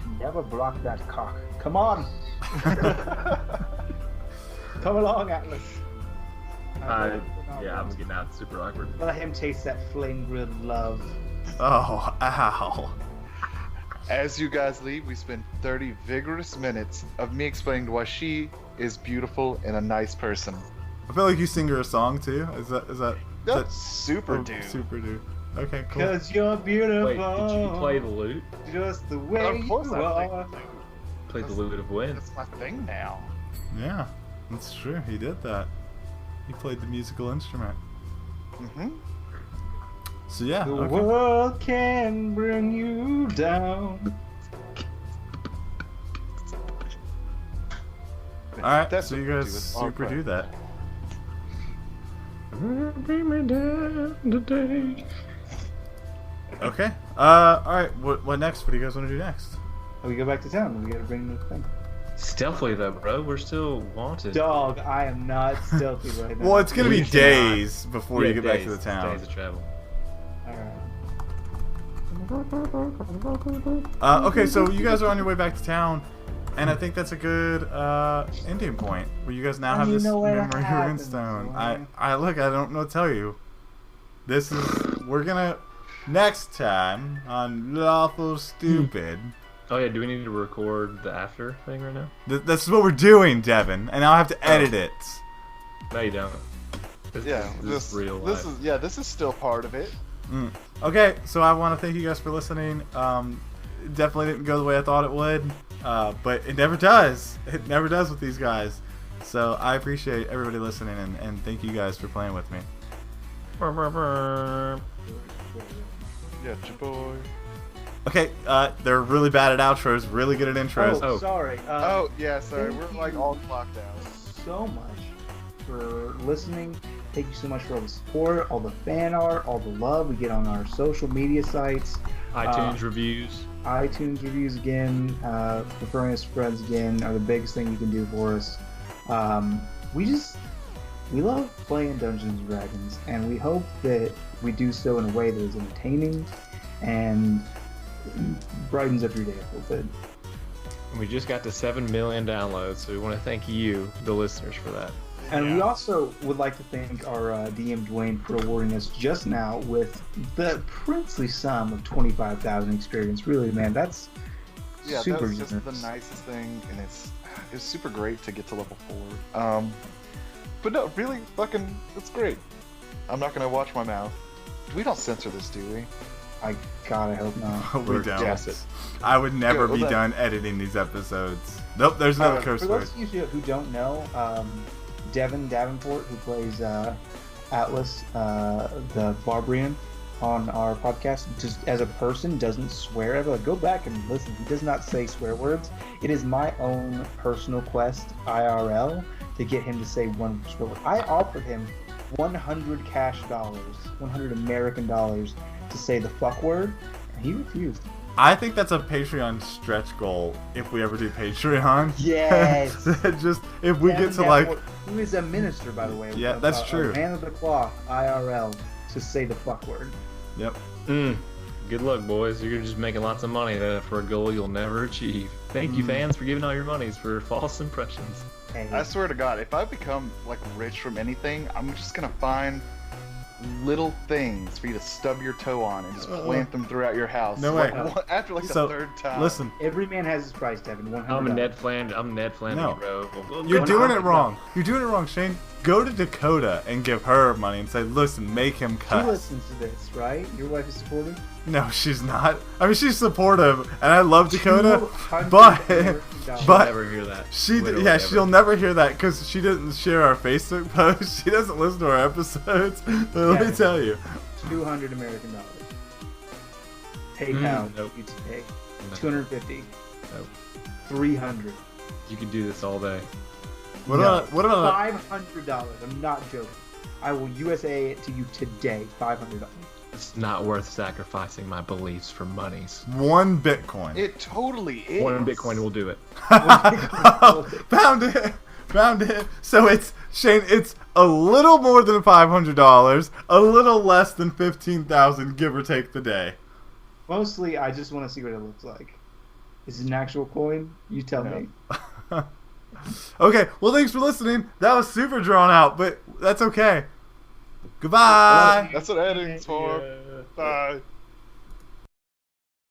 to never block that cock. Come on. Come along, Atlas. Yeah, I'm getting out super awkward. Let him taste that flame-grilled love. Oh, ow. As you guys leave, we spend 30 vigorous minutes of me explaining why she is beautiful and a nice person. I feel like you sing her a song too. Is that That's super, dude. Super dude. Okay, cool. Cause you're beautiful. Wait, did you play the lute? Just the way Of course you I are. think Played the lute of wind. that's my thing now. Yeah, that's true. He did that. He played the musical instrument. Mm-hmm. So yeah. The Okay. world can bring you down. All right. That's So what you we do guys with super Bonfire. do that. Bring me down today. Okay. All right. What next? What do you guys want to do next? Oh, we go back to town. We gotta bring the thing. Stealthily though, bro. We're still wanted. Dog, I am not stealthy right now. Well, it's gonna We be cannot. days before Yeah, you get back to days. the town. Days of travel. Alright. Okay, so you guys are on your way back to town, and I think that's a good ending point where you guys now have You this know what memory happens, runestone. man. I look, I don't know what to tell you. This is we're gonna next time on Lawful Stupid. Oh yeah, do we need to record the after thing right now? This is what we're doing, Devin, and I'll have to edit it. No, you don't. Yeah, this is real life. This is still part of it. Okay, so I want to thank you guys for listening. Definitely didn't go the way I thought it would, but it never does. It never does with these guys. So I appreciate everybody listening, and thank you guys for playing with me. Yeah, boy. Okay, they're really bad at outros, really good at intros. Oh, sorry. Oh yeah, sorry, thank we're like you. all clocked out. So much for listening. Thank you so much for all the support, all the fan art, all the love we get on our social media sites. iTunes reviews. iTunes reviews again, referring us to friends again are the biggest thing you can do for us. We love playing Dungeons and Dragons, and we hope that we do so in a way that is entertaining and brightens up your day a little bit. We just got to 7 million downloads, so we want to thank you, the listeners, for that. And we also would like to thank our DM Dwayne for awarding us just now with the princely sum of 25,000 experience. Really, man, that's super that's just generous. the nicest thing, and it's super great to get to level 4. But no, really, fucking, it's great. I'm not gonna watch my mouth. We don't censor this, do we? God, I hope not. We Or don't. guess it. I would never Yeah, well, be that- done editing these episodes. Nope, there's another curse For word. those of you who don't know, Devin Davenport, who plays Atlas, the Barbarian, on our podcast, just as a person doesn't swear ever. Like, go back and listen. He does not say swear words. It is my own personal quest, IRL, to get him to say one swear word. I offered him 100 cash dollars, 100 American dollars, to say the fuck word, and he refused. I think that's a Patreon stretch goal if we ever do Patreon. Yes. Just if we Devin get to like Davenport, who is a minister, by the way. Yeah, that's true. A man of the cloth, IRL, to say the fuck word. Yep. Good luck, boys. You're just making lots of money for a goal you'll never achieve. Thank you, fans, for giving all your monies for false impressions. Hey, I swear to God, if I become like rich from anything, I'm just gonna find little things for you to stub your toe on and just plant them throughout your house. No like, way. After like So, the 3rd time. Listen, every man has his price, Devin. 100. I'm Ned Flanders, No. bro. you're doing it wrong. You're doing it wrong, Shane. Go to Dakota and give her money and say, listen, make him She cut. listens to this, right? Your wife is supportive. No, she's not. I mean, she's supportive, and I love Dakota, $200 but American dollars. but never hear that. Literally yeah, she'll never hear that because she didn't share our Facebook post. She doesn't listen to our episodes. But let me Yeah. tell you. 200 American dollars. PayPal, Nope. UTA. No. 250. Nope. 300. You can do this all day. What about $500. I'm not joking. I will USA it to you today. $500. It's not worth sacrificing my beliefs for monies. 1 Bitcoin? It totally is. 1 Bitcoin will do it. Found it. Found it. So it's Shane. It's a little more than $500, a little less than 15,000, give or take the day. Mostly, I just want to see what it looks like. Is it an actual coin? You tell me. Okay. Well, thanks for listening. That was super drawn out, but that's okay. Goodbye. That's what editing's for. Yeah. Bye.